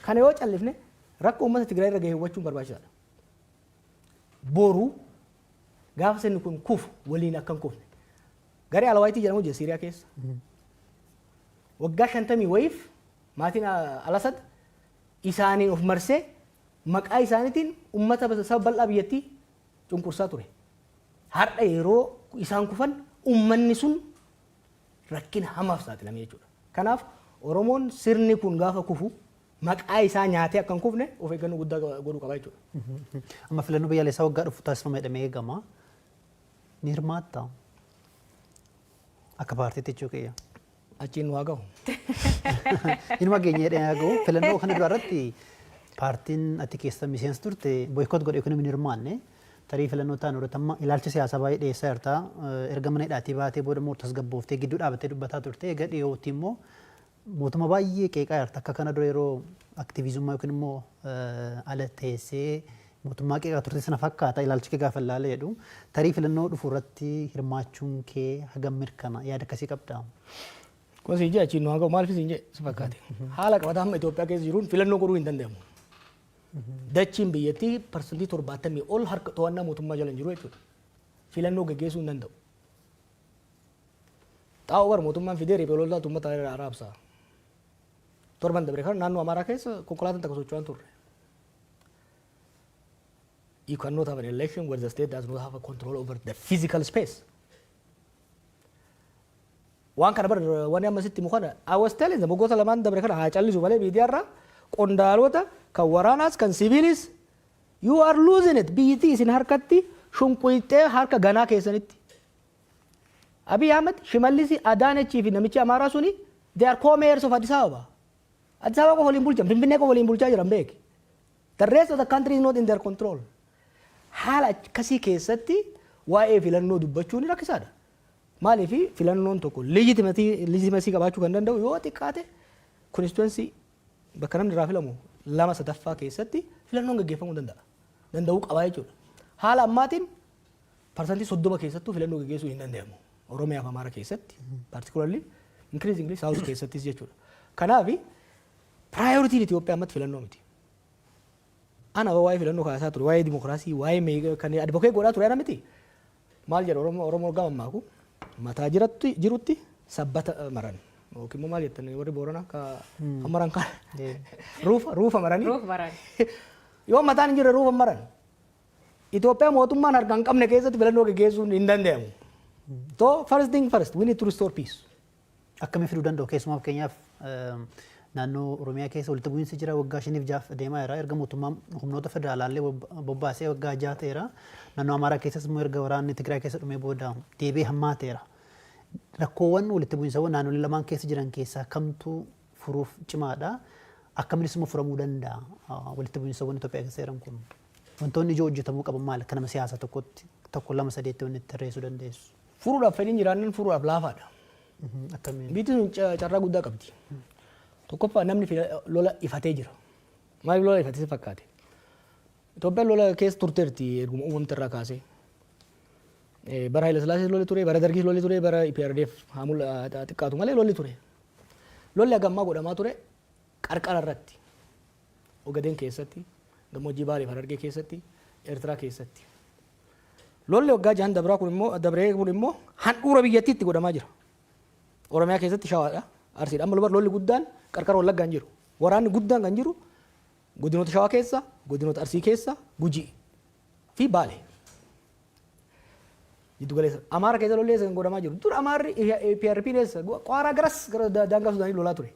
kana yoo callifne rakkoo uummata Tigraay irra gahe hubachuun barbaachisaadha. Boru gaafa sirni kun kufu waliin akkan kufne. Garee Alawaayitii jedhamu jira Siiriyaa keessa. Waggaa 50 wayiif maatiin Alasad isaaniin of marsee maqaa isaaniitiin uummata saba bal'aa biyyattii cunqursaa ture. Har'a yeroo isaan kufan uummanni sun rakkina hamaaf saaxilame jechuudha. Kanaaf Oromoon sirni kun gaafa kufu maqaa isaa nyaatee akkan kufne of eeggannoo guddaa godhuu qaba jechuudha. Amma filannoo biyyaalessaa waggaa dhufu taasifama jedhamee eegama. Ni hirmaatta akka paartiitti jechuu kiyya. Achiin waa gahu. Inuma geenyee dheeraa gahu filannoo kana dura irratti paartiin ati keessa miseensa turte boykoot godhe kun hin hirmaanne tarii filannoo ta'an irratti amma ilaalcha siyaasaa baay'ee dhiyeessaa jirta. Erga mana hidhaatii baatee booda immoo tasgabbooftee gidduu dhaabattee dubbataa turte. Egaa dhiyootti immoo mootummaa baay'ee qeeqaa jirta. Akka kana dura yeroo aktiivizummaa yookiin immoo ala teessee mootummaa qeeqaa turte sana fakkaata ilaalchi kee gaafa ilaale jedhu. Tarii filannoo dhufu irratti hirmaachuun kee hagam mirkana yaada akkasii qabda. Kun siin jee achiin waan gahu maaliif siin jee si fakkaate. Haala qabataa amma Itoophiyaa keessa jiruun filannoo godhuu hin danda'amu. Dachiin biyyattii parsantii 70 ol harka to'annaa mootummaa jala hin jiru jechuudha. Filannoo gaggeessuu hin danda'u. Xaa'oo bara mootummaan fidee riphee loltaatu uummata araabsaa. Torban dabre kan naannoo Amaaraa keessa konkolaataan takka socho'an turre. You cannot have an election where the state does not have a control over the physical space. Waan kana bar waan amma sitti mukana I was telling them waggoota lamaan dabre kana haa callisu malee miidiyaarra qondaalota kan waraanaas kan siviilis you are losing it biyyattii isin harkatti shunquyxee harka ganaa keessanitti. Abiy Ahmed Shimallisi Adaanechii fi namichi Amaaraa suni they are co-mayors of Addis Ababa. Addis Ababa qofa waliin bulchan Finfinnee qofa waliin bulchaa jiran beeki. The rest of the country is not in their control. Haala akkasii keessatti waa'ee filannoo dubbachuun rakkisaadha. Maaliifi filannoon tokko legitimacy qabaachuu kan danda'u yoo xiqqaate constituency bakka namni irraa filamu 2/3 keessatti filannoon gaggeeffamuu danda'uu qaba jechuudha. Haala ammaatiin parsantii 30 keessattuu filannoo gaggeessuu hin danda'amu. Oromiyaa fi Amaara keessatti particularly increasingly South keessattis jechuudha. Kanaaf priority Itoophiyaa ammatti filannoo miti. Ana waa'ee filannoo kaasaa ture waa'ee dimokiraasii waa'ee kan advocate godhaa ture ana miti. Maal jedha Oromoo gama maaku mataa jirutti sabbata maran. Yookiin immoo maal jettan warri Booranaa ka maran kan ruufa maranii. Ruufa maran. Yoo mataan hin jirre ruufa maran. Itoophiyaa mootummaan harka hin qabne keessatti filannoo gaggeessuun hin danda'amu. So first thing first we need to restore peace. Akkamiin fiduu danda'u keessumaa fakkeenyaaf naannoo Oromiyaa keessa walitti bu'iinsi jira waggaa 5 deemaa jira erga mootummaan humnoota federaalaallee bobbaasee waggaa 6 ta'eera naannoo Amaaraa keessas immoo erga waraanni Tigraay keessa dhumee booda deebi'ee hammaateera. Rakkoowwan walitti bu'iinsawwan naannolee lamaan keessa jiran keessaa kamtu furuuf cimaadha akkamiinis immoo furamuu danda'a walitti bu'iinsawwan Itoophiyaa keessa jiran kun wantoonni ijoo hojjetamuu qaban maali akka nama siyaasa tokkotti tokko 2-3 wanni tarreessuu dandeessu. Furuudhaaf fedhiin jiraannan furuudhaaf laafaadha. Akkamiin. Biitiin carraa guddaa qabdi. Tokkoffaa namni lola ifatee jira. Maaliif lola ifatee fakkaate? Itoophiyaan lola keessa turteerti erguma uumamte irraa kaasee. Bara Haile Sillaasee lolli ture, bara Dargii lolli ture, bara IPRDF haamul xiqqaatu malee lolli ture. Lolli hagammaa godhamaa ture qarqara irratti. Ogadeen keessatti, gammoojjii Baalee fi Harargee keessatti, Eertiraa keessatti. Lolli waggaa 6 dabree kun immoo handhuura biyyattiitti godhamaa jira. Oromiyaa keessatti Shawaadha. Arsiidha. Amma lolli guddaan qarqara Wallaggaan jiru. Waraanni guddaan kan jiru godinoota Shawaa keessa, godinoota Arsii keessa, Gujii fi Baalee. Jiddu galeessa. Amaara keessa lollee kan godhamaa jiru. Dur Amaarri PRP keessa Qaaraa garas gara daangaa Sudaanii lolaa ture.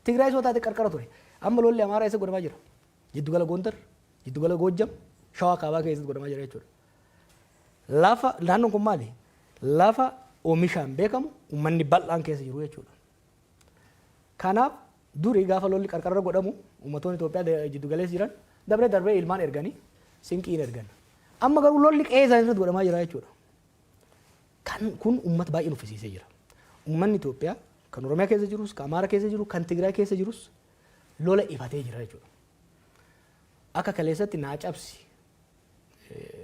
Tigraay soo taate qarqara ture. Amma lollee Amaara keessa godhamaa jira. Jiddu gala Gondar, jiddu gala Goojjam, Shawaa kaabaa keessatti godhamaa jira jechuudha. Lafa naannoon kun maali? Lafa oomishaan beekamu uummanni bal'aan keessa jiru jechuudha. Kanaaf durii gaafa lolli qarqara godhamu uummattoonni Itoophiyaa jiddu galeessa jiran darbee ilmaan erganii sinqiin ergan. Amma garuu lolli qe'ee isaanii irratti godhamaa jira jechuudha. Kun uummata baay'ee nuffisiisee jira. Uummanni Itoophiyaa kan Oromiyaa keessa jirus, kan Amaara keessa jiru, kan Tigraay keessa jirus lola ifatee jira jechuudha. Akka kaleessatti naa cabsi.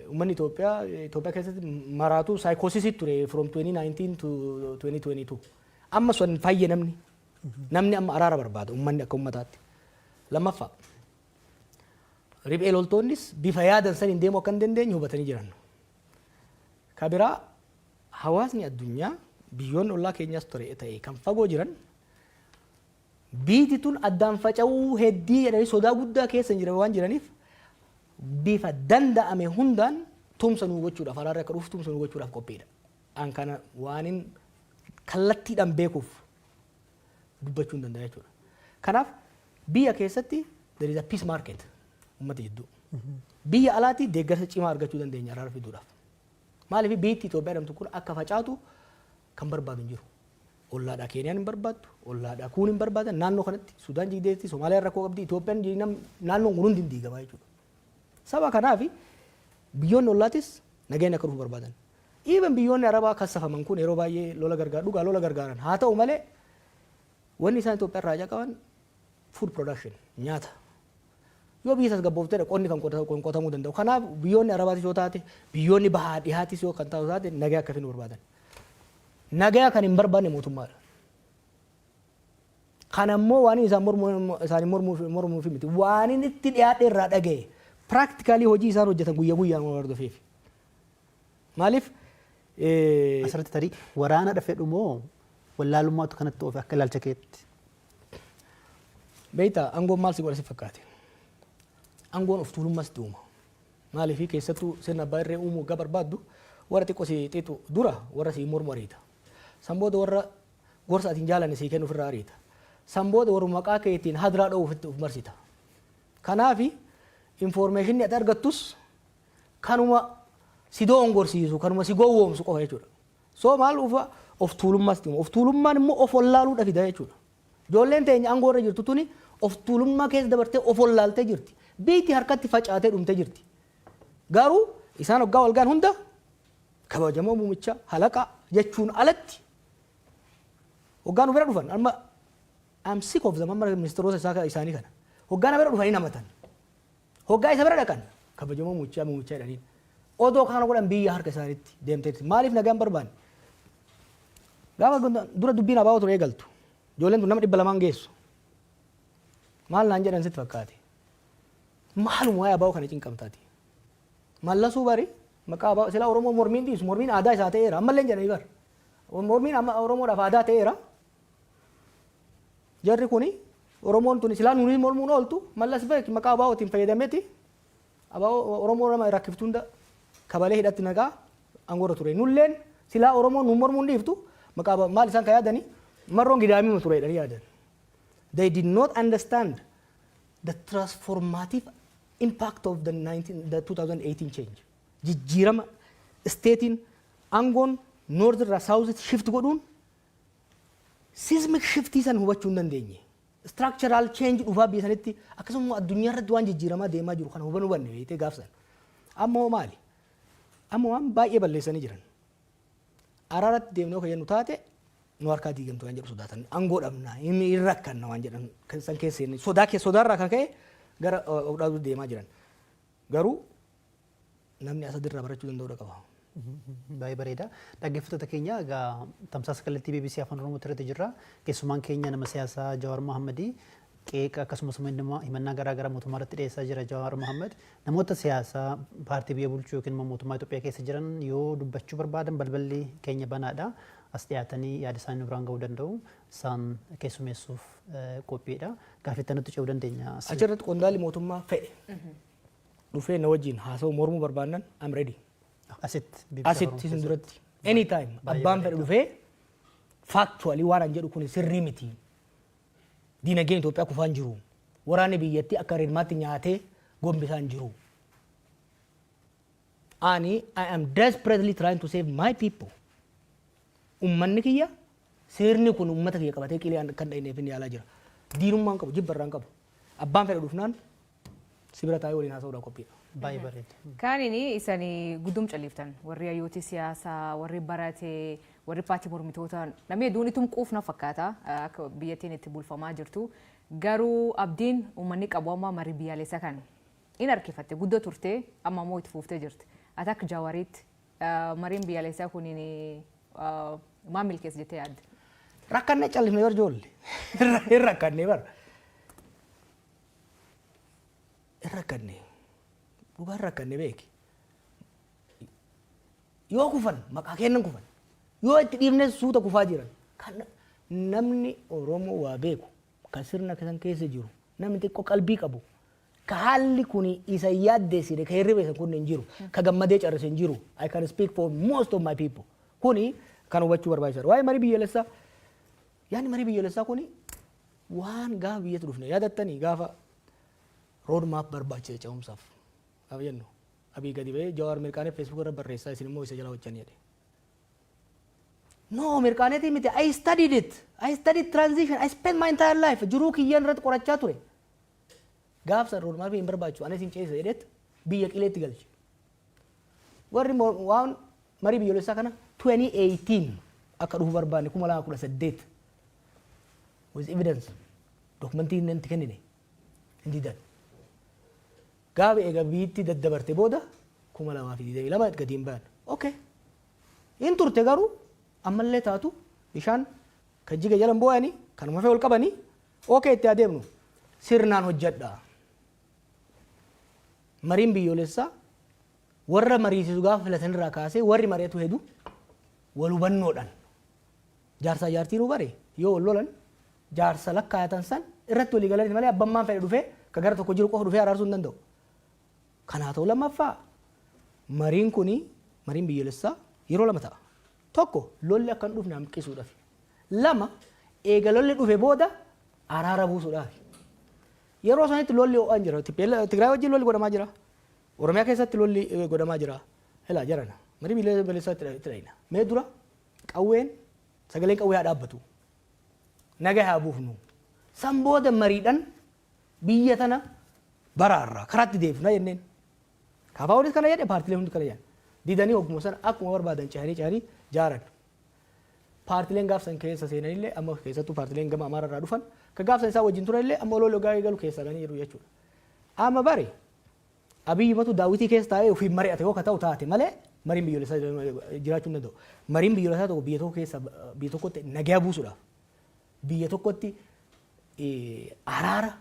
Uummanni Itoophiyaa keessatti maraatu saayikoosisii ture from 2019 to 2022. Amma sun fayye namni amma araara barbaada uummanni akka uummataatti. Lammaffaa riphee loltoonnis bifa yaadan saniin deemuu akka hin dandeenye hubatanii jiran. Kabiraa hawaasni addunyaa biyyoonni ollaa keenyaas ture ta'e kan fagoo jiran biiti tun addaan faca'uu heddii jedhanii sodaa guddaa keessa jiran waan jiraniif bifa danda'ame hundaan tumsa nuu gochuudhaaf araarri akka dhufu tumsa nuu gochuudhaaf qophiidha. An kana waanin kallattiidhaan beekuuf dubbachuu hin danda'a jechuudha. Kanaaf biyya keessatti there is a peace market uummata jidduu. Biyya alaatti deeggarsa cimaa argachuu dandeenya araara fiduudhaaf. Maaliif biitti Itoophiyaa jedhamtu kun akka facaatu kan barbaadu hin jiru. Ollaadhaa Keeniyaan hin barbaaddu, ollaadhaa kuun hin barbaadan naannoo kanatti Sudaan jigdeetti, Somaaliyaa rakkoo qabdi, Itoophiyaan naannoon kun hundi hin diigamaa jechuudha. Saba kanaaf biyyoonni ollaatis nageenya akka dhufu barbaadan. Even biyyoonni Arabaa kassafaman kun yeroo baay'ee lola gargaaran. Haa ta'u malee wanni isaan Itoophiyaa irraa qaban food production nyaata. Yoo biyya tasgabbooftee qonni kan qotamuu danda'u. Kanaaf biyyoonni Arabaatis yoo taate biyyoonni bahaa dhihaatis yoo kan taatu taate nagaa akka finnu barbaadan. Nagaa kan hin barbaanne mootummaadha. Kan ammoo waan isaan mormuuf miti. Waan inni itti dhiyaate irraa dhaga'e. Practically hojii isaan hojjetan guyyaa guyyaan waan hordofeef. Maaliif? Asirratti tarii waraana dhafedhu moo wallaalummaatu kanatti oofe akka ilaalcha keetti? Beektaa aangoon maal si godha si fakkaate? Aangoon of tuulummaas itti uuma. Maaliif keessattuu sirna abbaa irree uumuu waggaa barbaaddu warra xiqqoo si xiixu dura warra si mormu ariita. Sanbooda warra gorsa atiin jaalanne si kennu ofirraa ariita. Sanbooda warra maqaa keetiin hadiraa dha'uu of marsita. Kanaafi information ati argattus kanuma si doongorsiisu kanuma si gowwoomsu qofa jechuudha. So maal ufa of tuulummaas itti uuma. Of tuulummaan immoo of wallaaluudha fida jechuudha. Ijoolleen teenya aangoo irra jirtu tuni of tuulummaa keessa dabartee of wallaaltee jirti. Biitti harkatti facaatee dhumtee jirti. Garuu isaan waggaa walgaan hunda kabajamoo muumicha halaqa jechuun alatti waggaan ofirra dhufan amma I'm sick of them amma ministeerota isaanii kana waggaan ofirra dhufanii namatan waggaa isa bira dhaqan kabajamoo muumicha jedhaniin odoo kana godhan biyya harka isaaniitti deemteetti maaliif nagaan barbaanne gaafa dura dubbiin abaa'oo ture eegaltu ijoolleen tun nama 200 geessu maal naan jedhan sitti fakkaate maaluma waa'ee abaa'oo kana cinqamtaati mallasuu bari maqaa abaa'oo sila Oromoo mormiin dhiisu mormiin aadaa isaa ta'eera ammallee jedhanii bar mormiin Oromoodhaaf aadaa ta'eera jarri kuni Oromoon tuni silaa nuuni mormuun ooltu mallas beek maqaa abaa'ootiin fayyadameeti abaa'oo Oromoo nama rakkiftu hunda kabalee hidhatti nagaa aangoorra ture nulleen silaa Oromoon nu mormuun dhiiftu maqaa maal isaan ka yaadanii marroon gidaamii ture jedhanii yaadan. They did not understand the transformative impact of the 2018 change. Jijjiirama statein aangoon north irraa south shift godhuun seismic shift san hubachuu hin dandeenye. Structural change dhufaa biyya sanitti akkasuma addunyaa irratti waan jijjiiramaa deemaa jiru kana hubanne beekte gaafsan. Ammoo maali? Ammoo waan baay'ee balleessanii jiran. Araaratti deemnee kan jennu taate nu harkaa diigamtu waan jedhu sodaatan aangoo dhabnaa inni rakkanna waan jedhan san keessee sodaarraa kan ka'e gara oduu deemaa jiran. Garuu namni asadirraa barachuu danda'uu qaba. Baay'ee bareeda. Dhaggeeffattoota keenya egaa tamsaasa kallattii BBC Afaan Oromoo irratti jirra. Keessumaan keenya nama siyaasaa Jawaarmahamad qeeqa akkasumas himannaa garaa garaa mootummaa irratti dhiyeessaa jira Jawaarmahamad. Namoota siyaasaa paartii biyya bulchuu yookiin mootummaa Itoophiyaa keessa jiran yoo dubbachuu barbaadan balballi keenya banaadha. as dhiyaatanii yaada isaanii biraan ga'uu danda'u isaan keessummeessuuf qophiidha. Gaaffii nutti ce'uu dandeenya. Achirratti qondaalli mootummaa fe'e dhufee na wajjin haasa'u mormuu barbaannan am ready. Asitti isin duratti anytime abbaan fedhe dhufee factually waan an jedhu kun sirrii miti. Diinagdeen Itoophiyaa kufaan jiru. Waraanni biyyattii akka reedmaatti nyaatee gombisaan jiru. I am desperately trying to save my people. Ummanni kiyya seerni kun ummata kiyya qabatee qilee kan dha'ineef inni yaalaa jira. Diinummaan qabu jibbarraan qabu. Abbaan fedhe dhufnaan sibira taa'ee waliin haasa'uudhaan qophiidha. Baay'ee bareeda. Kaanini isanii guddum calliftan warri hayyooti siyaasaa warri baratee warri paartii mormitootaa namni hedduun itum quufna fakkaata akka biyyattiin itti bulfamaa jirtu. Garuu abdiin uummanni qabu amma marii biyyaalessaa kan in harkifatte guddoo turte amma immoo itti fuuftee jirti. Ati akka Jawaariitti mariin biyyaalessaa kun maal milkeessa jettee yaadde? Rakkannee callifnee bar ijoollee. Hin rakkannee bar. Hin rakkannee. Dhugaan rakkannee beeki. Yoo kufan maqaa kennan kufan. Yoo itti dhiibnee suuta kufaa jiran. Kan namni Oromoo waa beeku. Kan sirna kan keessa jiru. Namni xiqqoo qalbii qabu. Ka haalli kun isa yaaddeessine ka hirribeessan kun hin jiru. Ka gammadee carrase hin jiru. I can speak for most of my people. Kuni kan hubachuu barbaachisaadha. Waa'ee marii biyyoolessaa. Yaani marii biyyoolessaa kuni waan gaafa biyyatti dhufne yaadattanii gaafa road map barbaachisa ce'umsaaf. Gaafa jennu abii gadi ba'ee Jawaar mirkaanee Facebook irra barreessaa isin immoo isa jala hojjanii jedhe. No, mirkaanee miti. I studied it. I studied transition. I spent my entire life. Jiruu kiyyaan irratti qorachaa ture. Gaafsa road map hin barbaachisu. Anis hin ceesa jedheet biyya qileetti galche. Warri waan marii biyyoolessaa kana 2018 akka dhufu barbaanne 2018 with evidence dokumentii inni itti kennine hin didan. Gaafa eega biyyatti daddabarte booda 2022 gadi hin ba'an. Okay. Hin turte garuu ammallee taatu bishaan kan jiga jalan boo'anii kanuma fee ol qabanii okay itti adeemnu sirnaan hojjedha. Mariin biyyoolessaa warra mariisisu gaafa filatan irraa kaasee warri mari'atu hedu wal hubannoodhaan jaarsaa jaartii nu bare yoo wal lolan jaarsa lakkaayatan san irratti walii galanii malee abbammaan fedhe dhufee ka gara tokko jiru qofa dhufee araarsuu hin danda'u. Kanaa ta'u lammaffaa mariin biyyoolessaa yeroo lama ta'a. Tokko lolli akka hin dhufne hanqisuudhaaf. Lama eega lolli dhufe booda araara buusuudhaaf. Yeroo sanitti lolli ho'aan jira. Tigraay wajjin lolli godhamaa jira. Oromiyaa keessatti lolli godhamaa jira. Helaa jarana. Marii biyyoolessaa itti dhayina. Mee dura qawween sagaleen qawwee haa dhaabbatu. Nagaa haa buufnu. San booda mariidhaan biyya tana baraarraa karaatti deebifna jenneen. Kaafaa hundi kana jedhe paartiilee hundi kana jedhan. Didanii hogguma sana akkuma barbaadan cahanii jaaran. Paartiileen gaafsan keessa seenanillee amma keessattuu paartiileen gama Amaararraa dhufan ka gaafsan isaa wajjin turanillee amma lolli gaa'ee galu keessa ganii jiru jechuudha. Amma bare Abiyyumatu daawwitii keessa taa'ee ofiin mari'ate yoo ka ta'u taate malee mariin biyyoolessaa jiraachuu hin danda'u. Mariin biyyoolessaa tokko biyya tokko keessa biyya tokkotti nagaa buusuudhaaf biyya tokkotti araara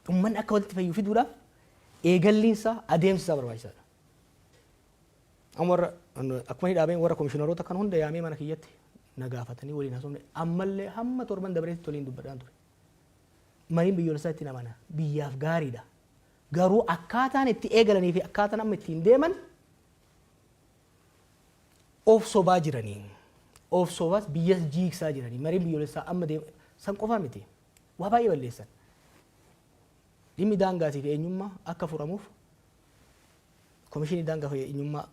uummanni akka walitti fayyuu fiduudhaaf eegalliinsaa adeemsisaa barbaachisaadha. Amma akkuma hidhaabeen warra komishiinaroota kan hunda yaamee mana kiyyatti nagaafatanii waliin haasofne ammallee hamma torban dabareetti waliin dubbadhaan ture. Mariin biyyoolessaa itti namana biyyaaf gaariidha. Garuu akkaataan itti eegalanii fi akkaataan amma ittiin deeman of sobaa jiranii. Of sobaas biyyas jiigsaa jiranii. Mariin biyyoolessaa amma san qofaa miti. Waa baay'ee balleessan. Dhimmi daangaatii fi eenyummaa akka furamuuf komishinii daangaa fi eenyummaa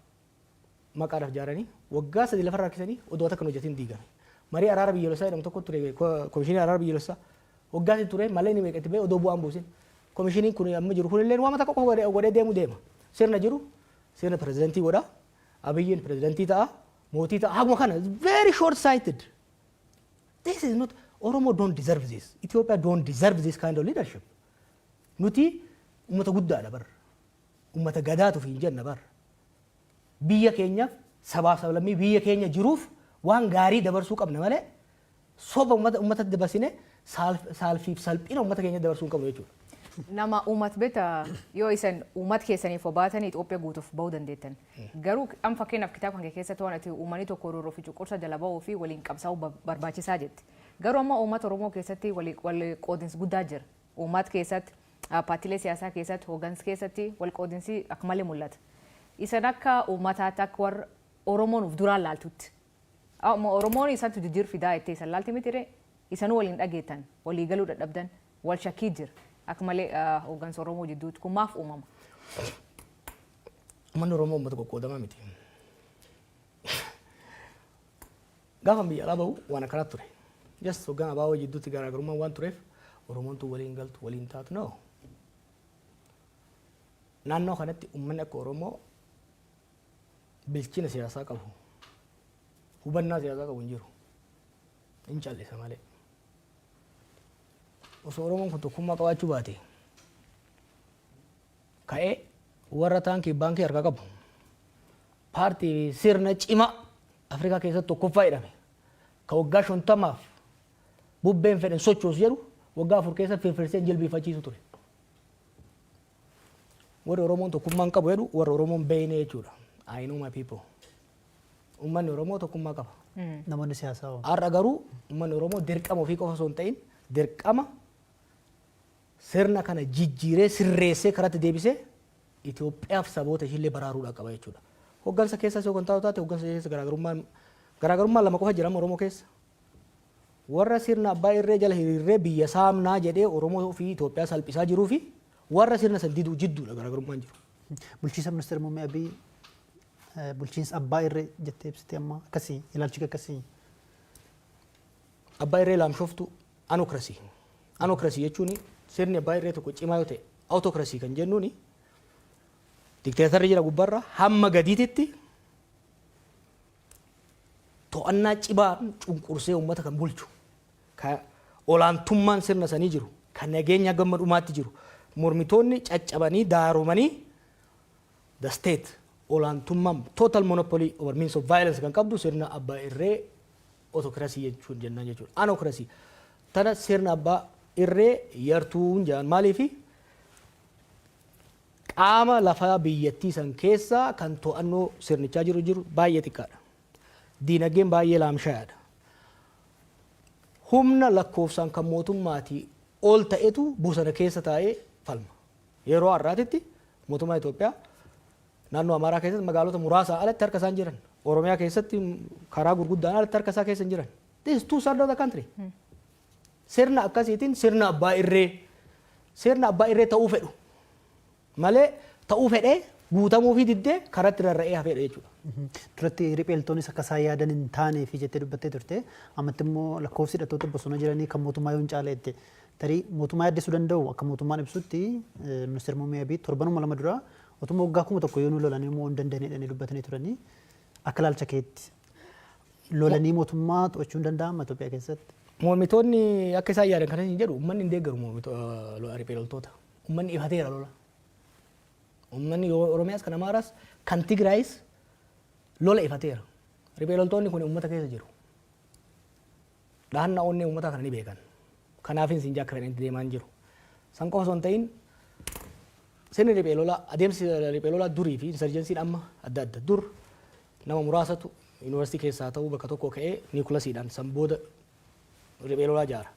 maqaadhaaf ijaaranii waggaa 3 lafarraa harkisanii odoo akka hojjetin diigame. Marii araara biyyoolessaa jedhamu tokko ture komishinii araara biyyoolessaa waggaa 3 ture malee ni meeqatti ba'e odoo bu'aan buusin. Komishiniin kun amma jiru kunillee waan takka qofa godhee deemu deema. Sirna jiru sirna pirezidantii godha. Abiyyiin pirezidantii ta'a. Mootii ta'a. Haguma kana very short sighted. This is not Oromo don't deserve this. Ethiopia don't deserve this kind of leadership. Nuti ummata guddaadha bar. Ummata gadaatu fi hin jenna bar. Biyya keenya sabaaf sablammii biyya keenya jiruuf waan gaarii dabarsuu qabna malee soba ummata dabarsine saalfiif salphina ummata keenya dabarsuu qabna jechuudha. nama uumat bita yoo isan uumat keessaniif obaatanii Itoophiyaa guutuuf bahuu dandeettan. Garuu amma fakkeenyaaf kitaaba kan keessatti waan ati uummanni tokko rooroo fi cuqursa jala bahuu fi waliin qabsaa'uu barbaachisaa jetti. Garuu amma uummata Oromoo keessatti wal qoodinsi guddaa jira. Uumat keessatti paartiilee siyaasaa keessatti hoggansa keessatti wal qoodinsi akka malee mul'ata. Isan akka uummataatti akka warra Oromoon of duraan laaltutti. Oromoon isantu jijjiir fidaa itti isan laalti mitire isanuu waliin dhageettan walii galuu dadhabdan wal shakkii jira. Akka malee hoggansa Oromoo jidduutti kun maaf uumama? Uummanni Oromoo uummata qoqqoodamaa miti. Gaafa biyya alaa bahu waan akkanaa ture. Just hoggan abaaboo jidduutti garaagarummaan waan tureef Oromoon tu waliin galtu waliin taatu noo. Naannoo kanatti uummanni akka Oromoo bilchina siyaasaa qabu. Hubannaa siyaasaa qabu hin jiru. Hin callisa malee. Osoo Oromoon kun tokkummaa qabaachuu baate ka'ee warra taankii baankii harkaa qabu paartii sirna cimaa Afrikaa keessatti tokkoffaa jedhame ka waggaa 50 bubbeen fedhan sochoosu jedhu waggaa 4 keessa firfirsee jilbiifachiisu ture. Warri Oromoon tokkummaan qabu jedhu warra Oromoon beeyne jechuudha. I know my people. Uummanni Oromoo tokkummaa qaba. Namoonni siyaasaa hoo? Har'a garuu uummanni Oromoo dirqama ofii qofa osoo hin ta'in dirqama sirna kana jijjiiree sirreessee karatti deebisee Itoophiyaaf saboota ishillee baraaruudhaan qaba jechuudha. Hoggansa keessas yoo kan taate hoggansa keessa garaagarummaan lama qofa jira Oromoo keessa. Warra sirna abbaa irree jala hiriirree biyya saamnaa jedhee Oromoo fi Itoophiyaa salphisaa jiruu fi warra sirna san diduu jidduudha garaagarummaan jiru. Bulchiinsa ministeera muummee Abiy bulchiinsa abbaa irree jettee ibsite amma akkasii ilaalchi akkasii. Abbaa irree laamshoftu anokrasii. Anokrasii jechuun sirni abbaa irree tokko cimaa yoo ta'e autokrasii kan jennuuni dikteetarri jira gubbarra hamma gadiititti to'annaa cibaan cunqursee uummata kan bulchu ka olaantummaan sirna sanii jiru kan nageenya gammadumaatti jiru mormitoonni caccabanii daaromanii the state olaantummaan total monopoly over means of violence kan qabdu sirna abbaa irree autokrasii jechuun jennaan jechuudha. Anokrasii tana sirna abbaa irree yartuun jaan maaliifi qaama lafaa biyyattii san keessa kan to'annoo sirnichaa jiru baay'ee xiqqaadha. Diinagdeen baay'ee laamshaadha. Humna lakkoofsaan kan mootummaatii ol ta'etu bosona keessa taa'ee falma. Yeroo har'aatitti mootummaa Itoophiyaa naannoo Amaaraa keessatti magaalota muraasa alatti harka isaan jiran. Oromiyaa keessatti karaa gurguddaan alatti harka isaa keessa jiran. This is two sides of the country. Sirna akkasiitiin sirna abbaa irree ta'uu fedhu. Malee ta'uu fedhee guutamuu fi diddee karatti rarra'ee hafeedha jechuudha. Duratti ripheeltoonnis akka isaan yaadan hin taanee fi jettee dubbattee turte. Ammatti immoo lakkoofsi hidhattoota bosona jiranii kan mootummaa yoo hin caaleette. Tarii mootummaa yaaddessuu danda'u akka mootummaan ibsutti ministeera muummee Abiy torbanuma lama dura otuma waggaa 1000 yoo nu lolanii immoo hin dandeenye dubbatanii turanii akka ilaalcha keetti lolanii mootummaa to'achuu hin danda'ama Itoophiyaa keessatti. Mormitoonni akka isaan yaadan kana hin jedhu uummanni hin deeggaru ripheeltoota. Uummanni ifateera lola. Uummanni Oromiyaas kan Amaaraas kan Tigraayis lola ifateera. Ripheeltoonni kun uummata keessa jiru. Dhaannaa onnee uummataa kana ni beekan. Kanaafin siin jaakka fedhanii deemaa jiru. San qofa osoo hin ta'in sirni ripheelolaa adeemsi ripheelolaa durii fi insurgensiin amma adda adda dur nama muraasatu yuunivarsiitii keessaa ta'uu bakka tokko ka'ee niikulasiidhaan san booda ripheelolaa jaara.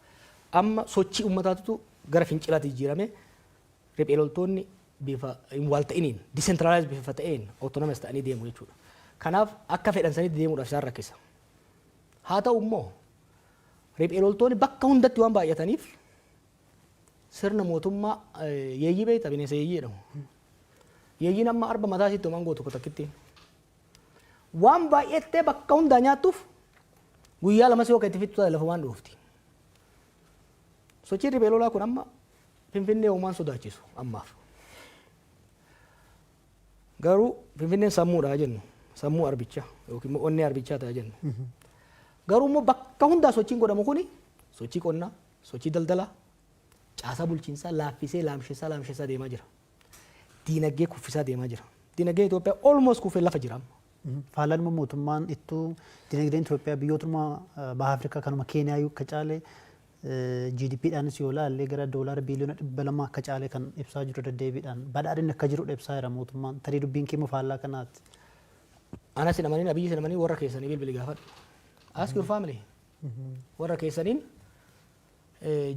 Amma sochii uummataatu gara fincilaatti jijjiirame ripheeloltoonni bifa wal ta'iniin decentralized bifa ta'een autonomous ta'anii deemu jechuudha. Kanaaf akka fedhan sanitti deemuudhaaf isaan rakkisa. Haa ta'u immoo ripheeloltoonni bakka hundatti waan baay'ataniif sirna mootummaa yeeyyii beekta bineensa yeeyyii jedhamu. Yeeyyiin amma arba mataa isiitti homaan gootu takkitti. Waan baay'attee bakka hundaa nyaattuuf guyyaa lamas yoo itti fixtu lafa waan dhoofti. Sochiin ripheelolaa kun amma Finfinnee uumaan sodaachisu ammaaf. Garuu Finfinneen sammuudha jennu. Sammuu arbichaa yookiin immoo onnee arbichaa ta'a jennu. Garuu immoo bakka hundaa sochiin godhamu kuni sochii qonnaa, sochii daldalaa, caasaa bulchiinsaa laaffisee laamsheessaa deemaa jira. Diinagdee kuffisaa deemaa jira. Diinagdeen Itoophiyaa almost kuffee lafa jira amma. Faalaan immoo mootummaan ittuu diinagdeen Itoophiyaa biyyootuma baha Afrikaa kanuma Keeniyaa akka caale GDPdhaanis yoo ilaalle gara doolaara biliyoona 200 akka caalee kan ibsaa jiru deddeebiidhaan badhaadhinni akka jiru ibsaa jira mootummaan tarii dubbiin kee faallaa kanaati. Ana sinamanii abiyyi sinamanii warra keessanii bilbili gaafadhu. Ask your family. Warra keessaniin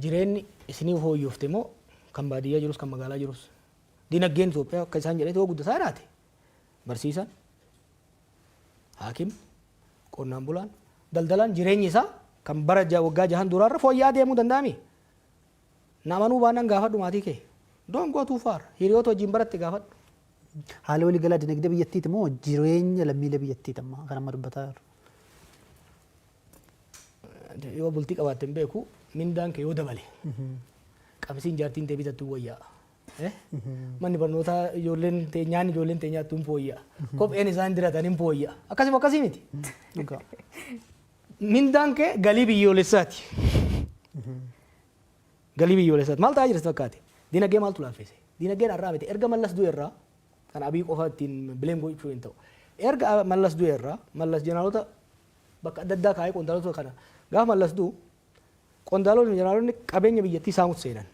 jireenyi isinii hooyyofte moo kan baadiyyaa jirus kan magaalaa jirus. Dinagdeen Itoophiyaa akka isaan jedhee guddataa jiraate. Barsiisan, haakim, qonnaan bulaan, daldalaan jireenyi isaa kan bara waggaa 6 duraarra fooyya'aa deemuu danda'ami. Namanuu baanaan gaafadhu maatii kee. Don't go too far. Hiriyoota wajjin baratte gaafadhu. Haala waliigalaa dinagdee biyyattiiti moo jireenya lammiilee biyyattiiti amma kan amma dubbataa jiru? Yoo bultii qabaatte hin beeku mindaan kee yoo dabale. Qabsiin jaartiin ta'e bitattuu wayyaa. Manni barnootaa ijoolleen teenyaan ijoolleen teenyaattuu hin fooyyaa. Kopheen isaan diratan hin fooyyaa. Akkasii miti. Mindaan kee galii biyyoolessaati. Galii biyyoolessaati. Maal ta'aa jirti fakkaate? Dinagdee maaltu laaffise? Dinagdeen har'aa miti. Erga mallas du'e irraa kan abii qofa ittiin bileem gochuu hin ta'u. Erga mallas du'e irraa mallas jeneraaloota bakka adda addaa kaa'ee qondaalota kana gaafa mallas du'u qondaalonni jeneraaloonni qabeenya biyyattii saamutti seenan.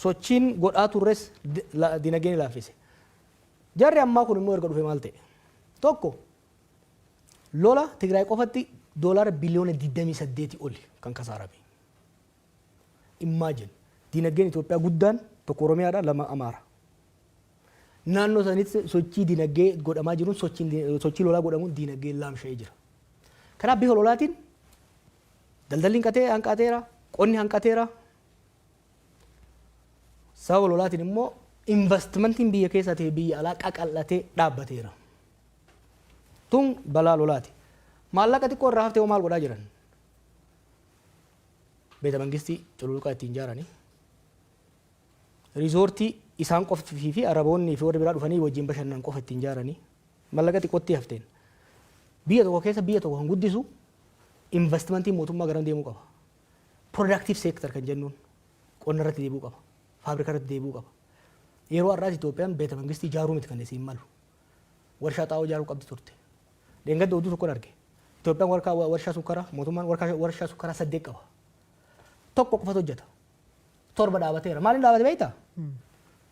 Sochiin godhaa turres dinagdeen laaffise. Jarri ammaa kun immoo erga dhufe maal ta'e? Tokko lola Tigraay qofatti doolaara biliyoona 28 oli kan kasaarame. Imagine dinagdeen Itoophiyaa guddaan tokko Oromiyaadha lama Amaara. Naannoo sanitti sochii dinagdee godhamaa jiruun sochii lolaa godhamuun dinagdee laamsha'ee jira. Kanaaf bifa lolaatiin daldalli hanqateera, qonni hanqateera. Sababa lolaatiin immoo investimentiin biyya keessaa ta'e biyya alaa qaqal'atee dhaabbateera. Tun balaa lolaati. Maallaqa xiqqoo irraa haftee maal godhaa jiran? Beeta mangistii cululuqaa ittiin ijaaranii. Riizoortii isaan qoftii fi araboonni fi warri biraa dhufanii wajjin bashannan qofa ittiin ijaaranii. Maallaqa xiqqootti hafteen. Biyya tokko keessa biyya tokko kan guddisu investimentiin mootummaa garam deemuu qaba. Productive sector kan jennuun qonna irratti deebi'uu qaba. Faabirika irratti deebi'uu qaba. Yeroo har'aas Itoophiyaan beeta mangistii ijaaruu miti kan isiin malu. Warshaa xaa'oo ijaaruu qabdi turte. Deengadda oduu tokkoon arge. Itoophiyaan warshaa sukkaraa mootummaan warshaa sukkaraa 8 qaba. Tokko qofatu hojjeta. 7 dhaabateera. Maaliin dhaabate beektaa?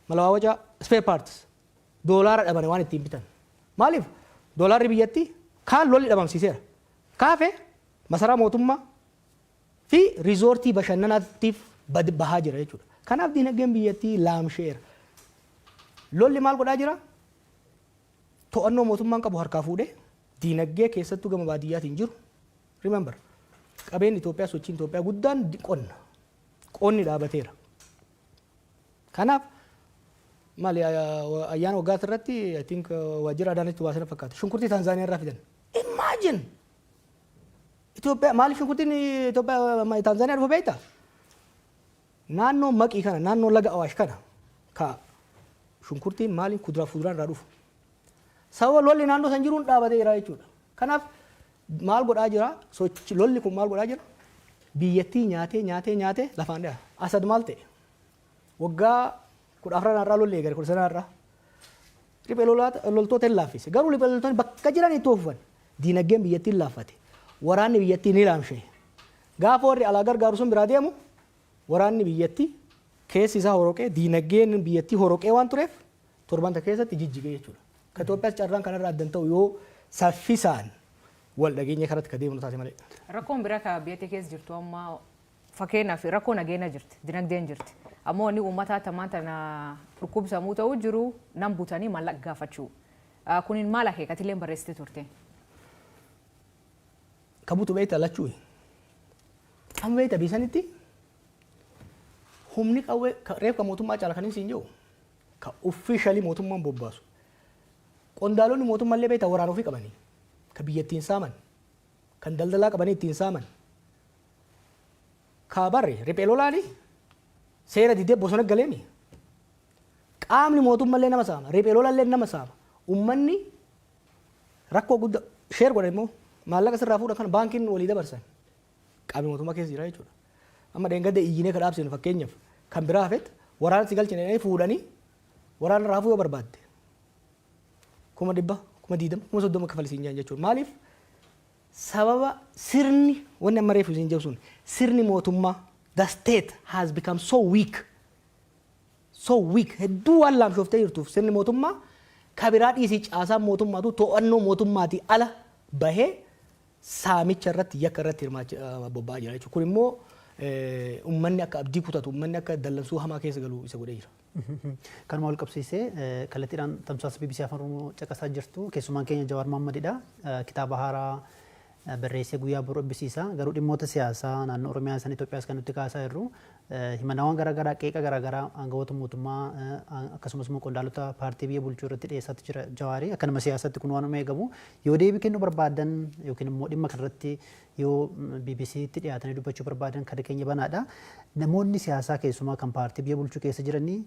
Malawaawwaca spare parts doolaara dhabane waan ittiin bitan. Maaliif? Doolaarri biyyattii kaan lolli dhabamsiiseera. Kaafe masaraa mootummaa fi riizoortii bashannanaatiif bahaa jira jechuudha. Kanaaf dinagdeen biyyattii laamsheera. Lolli maal godhaa jira? To'annoo mootummaan qabu harkaa fuudhee dinagdee keessattuu gama baadiyyaatiin jiru. Remember, qabeen Itoophiyaa sochiin Itoophiyaa guddaan qonna. Qonni dhaabateera. Kanaaf maali ayyaana waggaa irratti I think waajjira Adaanitti waa sana fakkaata. Shunkurtii Taanzaaniyaa irraa fidan. Imagine! Itoophiyaa maaliif shunkurtiin Itoophiyaa Taanzaaniyaa dhufa beektaa? Naannoo maqii kana naannoo laga Awaash kana ka shunkurtiin maaliif kuduraa fi fuduraan irraa dhufu? Sababa lolli naannoo san jiruun dhaabateera jechuudha. Kanaaf maal godhaa jira? Lolli kun maal godhaa jira? Biyyattii nyaatee lafaan dhiyaa. Asad maal ta'e? Waggaa 14 irraa lolli eegale 19 irraa. Riphee loltoota hin laaffise. Garuu riphee loltoonni bakka jiran itti oofufan. Dinagdeen biyyattiin laaffate. Waraanni biyyattii ni laamshee. Gaafa warri alaa gargaaru sun biraa deemu waraanni biyyattii keessi isaa horoqee dinagdeen biyyattii horoqee waan tureef torbanta keessatti jijjigee jechuudha. Ka Itoophiyaas carraan kanarraa addan ta'u yoo saffisaan wal dhageenya karatti ka deemnu taate malee. Rakkoon biraa ka biyya keessa jirtu amma fakkeenyaaf rakkoo nageenya jirti, dinagdeen jirti. Ammoo inni uummataa tamaan tana dhukkubsamuu ta'uu jiru nan butanii maallaqa gaafachuu. Kunin maal akeekatileen barreessite turte? Ka butu beektaa lachuu. Amma beektaa biisanitti humni qawwee reefka mootummaa caala kan hin jiru ka officially mootummaan bobbaasu. Qondaalonni mootummallee beektaa waraana ofii qabanii ka biyyattiin saaman kan daldalaa qabanii ittiin saaman ka barre riphee lolaanii seera didee bosona galeemi qaamni mootummallee nama saama riphee lolallee nama saama ummanni rakkoo guddaa sheer godha immoo maallaqa sirraa fuudha kana baankiin walii dabarsan qaamni mootummaa keessa jira jechuudha. Amma deengadda iyyinee ka dhaabsinu fakkeenyaaf kan biraa hafetti waraana si galchine fuudhanii waraana raafuu yoo barbaadde 100,000, 20,000, 30,000 jechuudha. Maaliif sababa sirni wanni amma reefu isin jedhu sun sirni mootummaa the state has become so weak hedduu waan laamshoftee jirtuuf sirni mootummaa kabiraa dhiisii caasaan mootummaatu to'annoo mootummaatii ala bahee saamicha irratti yakka irratti bobba'aa jira jechuudha. Kun immoo uummanni akka abdii kutatu uummanni akka dallansuu hamaa keessa galu isa godhee jira. Kanuma wal qabsiisee kallattiidhaan tamsaasa BBC Afaan Oromoo caqasaa jirtu keessumaan keenya jawaarmahamadidha. Kitaaba haaraa barreessee guyyaa boru eebbisiisa. Garuu dhimmoota siyaasaa naannoo Oromiyaa san Itoophiyaas kan nutti kaasaa jirru himannawwan garaagaraa qeeqa garaagaraa aangawoota mootummaa akkasumas immoo qondaalota paartii biyya bulchuu irratti dhiyeessaatti jira Jawaari. Akkanuma siyaasatti kun waan eegamu yoo deebii kennuu barbaadan yookiin immoo dhimma kanarratti yoo BBCtti dhiyaatanii dubbachuu barbaadan kan keenya banaadha. Namoonni siyaasaa keessumaa kan paartii biyya bulchuu keessa jiranii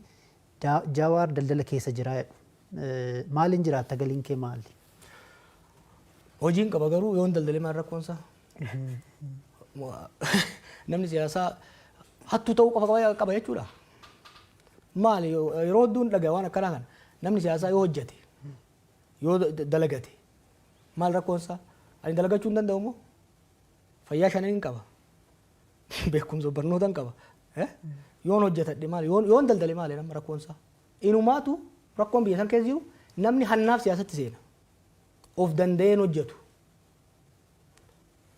Jawaar daldala keessa jira. Maaliin jiraatta galiin kee maali? Hojiin qaba garuu yoon daldalee maal rakkoonsa? Namni siyaasaa hattuu ta'uu qaba jechuudha. Maali yeroo hedduun dhagaa waan akkanaa kana namni siyaasaa yoo hojjete yoo dalagate maal rakkoonsa? Ani dalagachuu hin danda'u moo? Fayyaa shaniin qaba. Beekumsa barnoota hin qaba. Yoon hojjetadhe maali? Yoon daldale maali nama rakkoonsa? Inumaatu rakkoon biyya san keessa jiru namni hannaaf siyaasatti seena. Of danda'een hojjetu.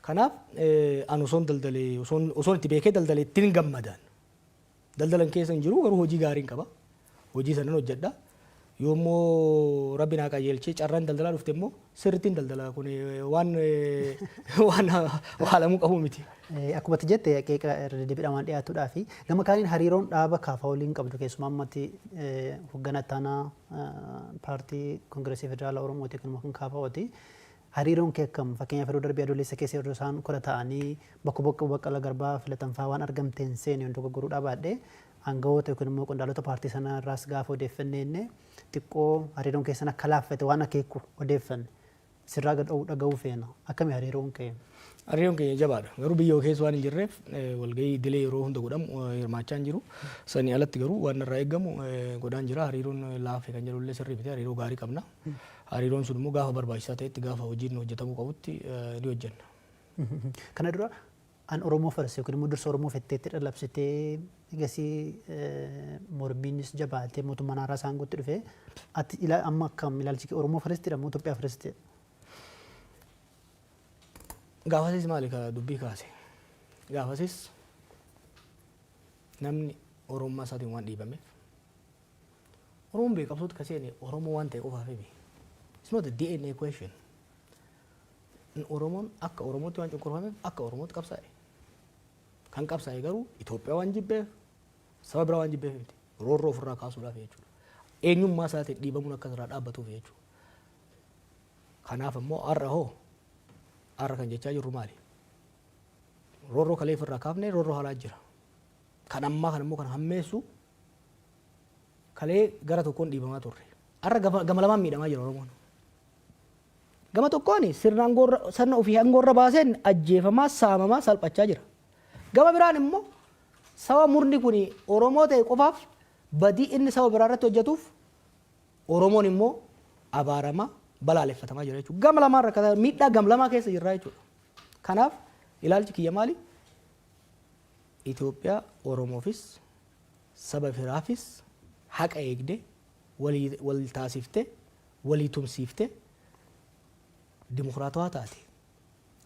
Kanaaf an osoon daldalee osoon itti beekee daldalee ittiin gammadaan. Daldalan keessa hin jiru garuu hojii gaarii qaba. Hojii sanan hojjedha. Yoommoo rabbi naa qajeelchee carraan daldalaa dhufte immoo sirriittiin daldalaa kun waan waalamuu qabu miti. Akkuma jette qeeqa irra deebiidhaan dhiyaatuudhaa fi gama kaaniin hariiroon dhaaba kaafaa waliin qabdu keessumaa ammatti hoggana taanaa paartii Koongireesii Federaalaa Oromooti kan kan kaafaawati. Hariiroon kee akkam fakkeenyaaf yeroo darbii adoolessa keessa yeroo isaan kora ta'anii bakka Baqqalaa Garbaa filatan fa'aa waan argamteen seenee hundoo gurguruu dhaabadhe aangawoota yookiin immoo qondaalota paartii sanaa irraas gaafa odeeffannee xiqqoo hariiroon keessan akka laaffate waan akeeku odeeffanne sirraa dhaga'uu feena. Akkami hariiroon kee? Hariiroon keenya jabaadha. Garuu biyya keessa waan hin jirreef walgahii idilee yeroo hunda godhamu hirmaachaa hin jiru. Sanii alatti garuu waan irraa eegamu godhaan jira. Hariiroon laaffee kan jedhullee sirrii miti hariiroo gaarii qabna. Hariiroon sun immoo gaafa barbaachisaa ta'etti gaafa hojiin hojjetamuu qabutti ni hojjenna. Kana dura an Oromoo farsi yookiin immoo dursa Oromoo fetteetti dhalabsitee egasii mormiinis jabaatee mootummaan haaraa saanguutti dhufee ati amma akkam ilaalchi Oromoo faristidha moo Itoophiyaa faristidha? Gaafasis maali ka dubbii kaase? Gaafasis namni Oromummaa isaatiin waan dhiibameef Oromoon beekamtoota kaseen Oromoo waan ta'e qofaaf himi. It's not a DNA question. Oromoon akka Oromootti waan cunqurfameef akka Oromootti qabsaa'e. Kan qabsaa'e garuu Itoophiyaa waan jibbeef saba biraa waan jibbeef miti. Roorroo ofirraa kaasuudhaaf jechuudha. Eenyummaa isaatiin dhiibamuun akka irraa dhaabbatuuf jechuudha. Kanaaf immoo har'a kan jechaa jirru maali? Roorroo kalee ofirraa kaafnee roorroo haalaa jira. Kan ammaa kan immoo kan hammeessu kalee gara tokkoon dhiibamaa turre. Har'a gama lamaan miidhamaa jira Oromoon. Gama tokkoon sirna ofii aangoorra baaseen ajjeefamaa saamamaa salphachaa jira. Gama biraan immoo saba murni kun Oromoo ta'e qofaaf badii inni saba biraa irratti hojjetuuf Oromoon immoo abaaramaa balaaleffatamaa jira jechuudha. Gama lamaan rakkataa miidhaa gama lamaa keessa jirra jechuudha. Kanaaf ilaalchi kiyya maali? Itoophiyaa Oromoofis saba biraafis haqa eegdee wal taasiftee walii tumsiiftee dimokiraatawaa taate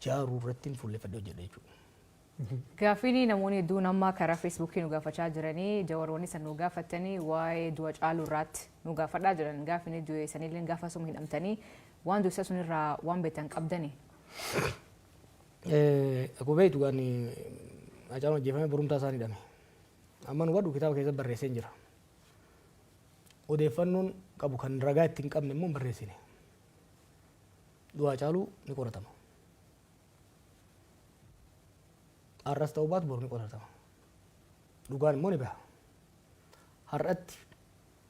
jaaruu irratti fuulleffadhee hojjedha jechuudha. Gaaffiin namoonni hedduun amma karaa feesbuukii nu gaafachaa jiranii jawaaronni san nu gaafatanii waa'ee du'a caaluu irratti nu gaafadhaa jiran gaaffiin du'e sanillee gaafasuma hidhamtanii waan du'e sun irraa waan beektan qabdani. Akkuma beektu kan Hacaaluun ajjeefame borumtaa isaan hidhame. Amma nu badhu kitaaba keessa barreessee jira. Odeeffannoon qabu kan ragaa ittiin qabne immoo barreessine. Du'a Hacaaluu ni qoratama. Har'as ta'uu baatu boru ni qoratama. Dhugaan immoo ni baha. Har'atti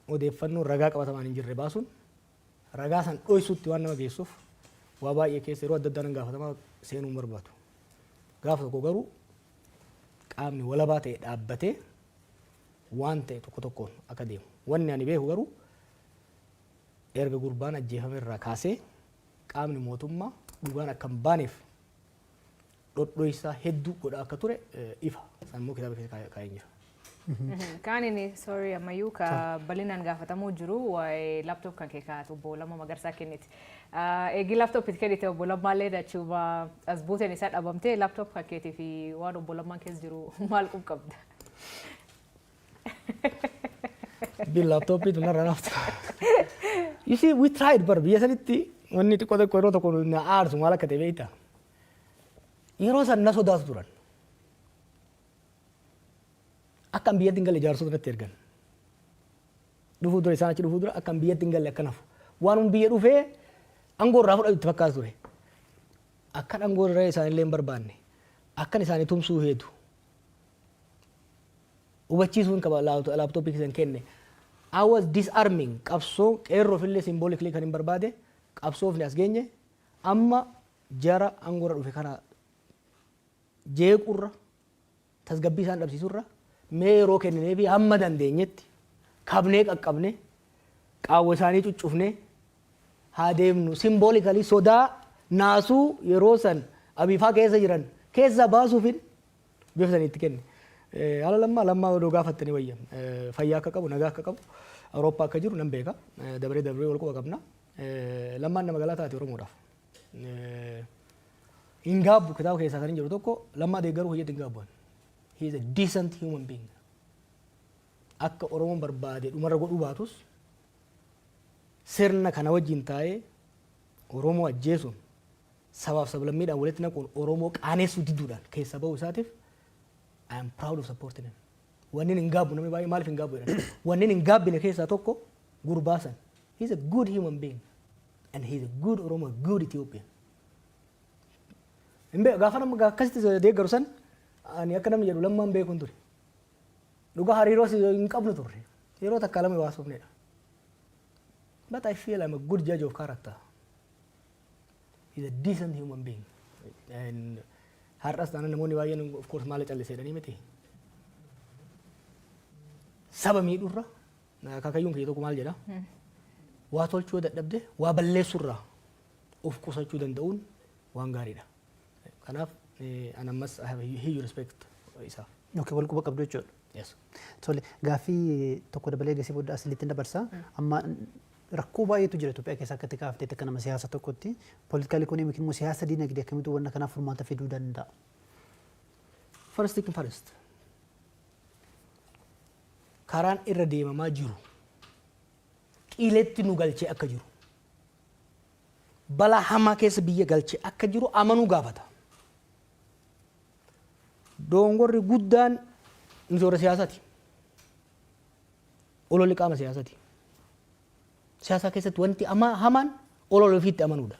odeeffannoon ragaa qabatamaan hin jirre baasuun ragaa san dhoysuutti waan nama geessuuf waa baay'ee keessa yeroo adda addaa nan gaafatamaa seenuu barbaadu. Gaafa tokko garuu qaamni walabaa ta'e dhaabbatee waan ta'e tokko tokkoon akka deemu. Wanni ani beeku garuu erga gurbaan ajjeefame irraa kaasee qaamni mootummaa dhugaan akka hin baaneef dhodhoisaa hedduu godha akka ture ifa sammuu kitaaba keessa kaa'een jira. Kan inni sorry ammayyuu ka bal'inaan gaafatamuu jiru waa'ee laptop kan kee kaa'atu obbo Lammaa Magarsaa kenniti. Eegi laptop itti kennite obbo Lammaallee dachuma as buuteen isaa dhabamtee laptop kan keetii fi waan obbo Lammaan keessa jiru maal qabda? Bil laptop itu narra naftu. You see, we tried bar biyya sanitti wanni xiqqoo tokko yeroo tokko na aarsu maal akka ta'e beekta. Yeroo san na sodaatu turan. Akkam biyyatti hin galle jaarsota irratti ergan. Dhufuu dura isaan achi dhufuu dura akkam biyyatti hin galle akkanaaf. Waan biyya dhufee aangoo irraa fudhatu itti fakkaatu ture. Akkan aangoo irraa isaanillee hin barbaanne. Akkan isaanii tumsuu heetu. Hubachiisuun qaba laaptooppii keessan kenne. I was disarming qabsoo qeerroo fillee symbolically kan hin barbaade qabsoofni as geenye amma jara aangoo irra dhufe kana jeequrra tasgabbii isaan dhabsiisurra mee yeroo kenninee fi hamma dandeenyetti kabnee qaqqabne qaawwa isaanii cuccufne haa deemnu symbolically sodaa naasuu yeroo san abiifaa keessa jiran keessa baasuufin bifa saniitti kenne. Haala lammaa odoo gaafattanii wayya fayyaa akka qabu nagaa akka qabu Awurooppaa akka jiru nan beeka dabaree wal quba qabna lammaan nama galaa taate Oromoodhaaf hin gaabbu kitaaba keessaa kan hin jiru tokko lammaa deeggaruu hojjetu hin gaabbuan. He is a decent human being. Akka Oromoon barbaade dhumarra godhuu baatus sirna kana wajjin taa'ee Oromoo ajjeesuun sabaaf sablammiidhaan walitti naquun Oromoo qaaneessuu didduudhaan keessa bahuu isaatiif I am proud of supporting him. Wanni hin gaabbu namni baay'ee maaliif hin gaabbu jedhan. Wanni hin gaabbine keessaa tokko gurbaasan. He is a good human being and he is a good Oromo, a good Ethiopian. Gaafa nama akkasitti deeggaru san ani akka namni jedhu lammaan beekuun ture. Dhugaa hariiroo hin qabnu turre. Yeroo takka lama waasofnedha. But I feel I'm a good judge of character. He's a decent human being. And har'as taanaan namoonni baay'een of course maal calliseedhanii miti. Saba miidhurra akaakayyuun kee tokko maal jedha? Waa tolchuu dadhabde waa balleessurraa of qusachuu danda'uun waan gaariidha. Kanaaf ani ammas I have a huge respect isaaf. Okay, wal quba qabdu jechuudha. Yes. Tole gaaffii tokko dabalee gasii booda asilitti dabarsa. Amma rakkoo baay'eetu jira Itoophiyaa keessa akkatti kaaftee akka nama siyaasa tokkotti political economic immoo siyaasa diinagdee akkamitti wanna kanaaf furmaata fiduu danda'a. First thing first. Karaan irra deemamaa jiru qileetti nu galchee akka jiru balaa hamaa keessa biyya galchee akka jiru amanuu gaafata. Dongorri guddaan misoora siyaasaati. Ololli qaama siyaasaati. Siyaasa keessatti wanti hamaan olol ofiitti amanuudha.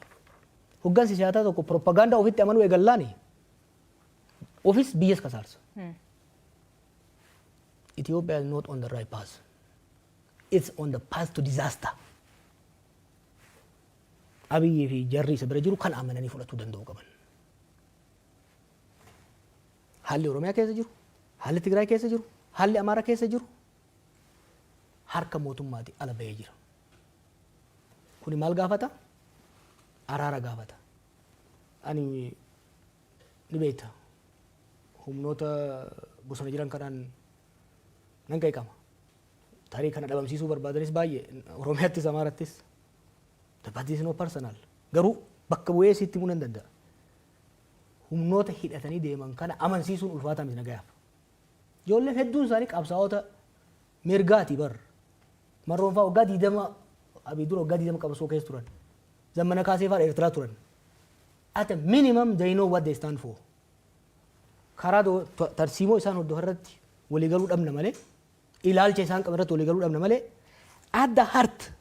Hoggansi siyaasaa tokko propagaandaa ofiitti amanuu eegallaani ofis biyyas kasaarsa. Ethiopia is not on the right path. It's on the path to disaster. Abiyyi fi jarri isa bira jiru kan amananii fudhachuu danda'u qaban. Haalli Oromiyaa keessa jiru, haalli Tigraay keessa jiru, haalli Amaaraa keessa jiru harka mootummaati ala bahee jira. Kuni maal gaafata? Araara gaafata. Ani ni beekta. Humnoota bosona jiran kanaan nan qeeqama. Tarii kana dhabamsiisuu barbaadanis baay'ee Oromiyaattis Amaarattis. But this is no personal. Garuu bakka bu'ee sitti himuu nan danda'a. Humnoota hidhatanii deeman kana amansiisuun ulfaataa miti nagayaaf. Ijoolleen hedduun isaanii qabsaa'ota mirgaati bar. Marroonfaa waggaa 20 Abidura waggaa 20 qabsoo keessa turan. Zammana kaasee fa'aa Eertiraa turan. At a minimum they know what they stand for. Karaa tarsiimoo isaan hordofan irratti waliigaluu dhabna malee ilaalcha isaan qaban irratti waliigaluu dhabna malee at the heart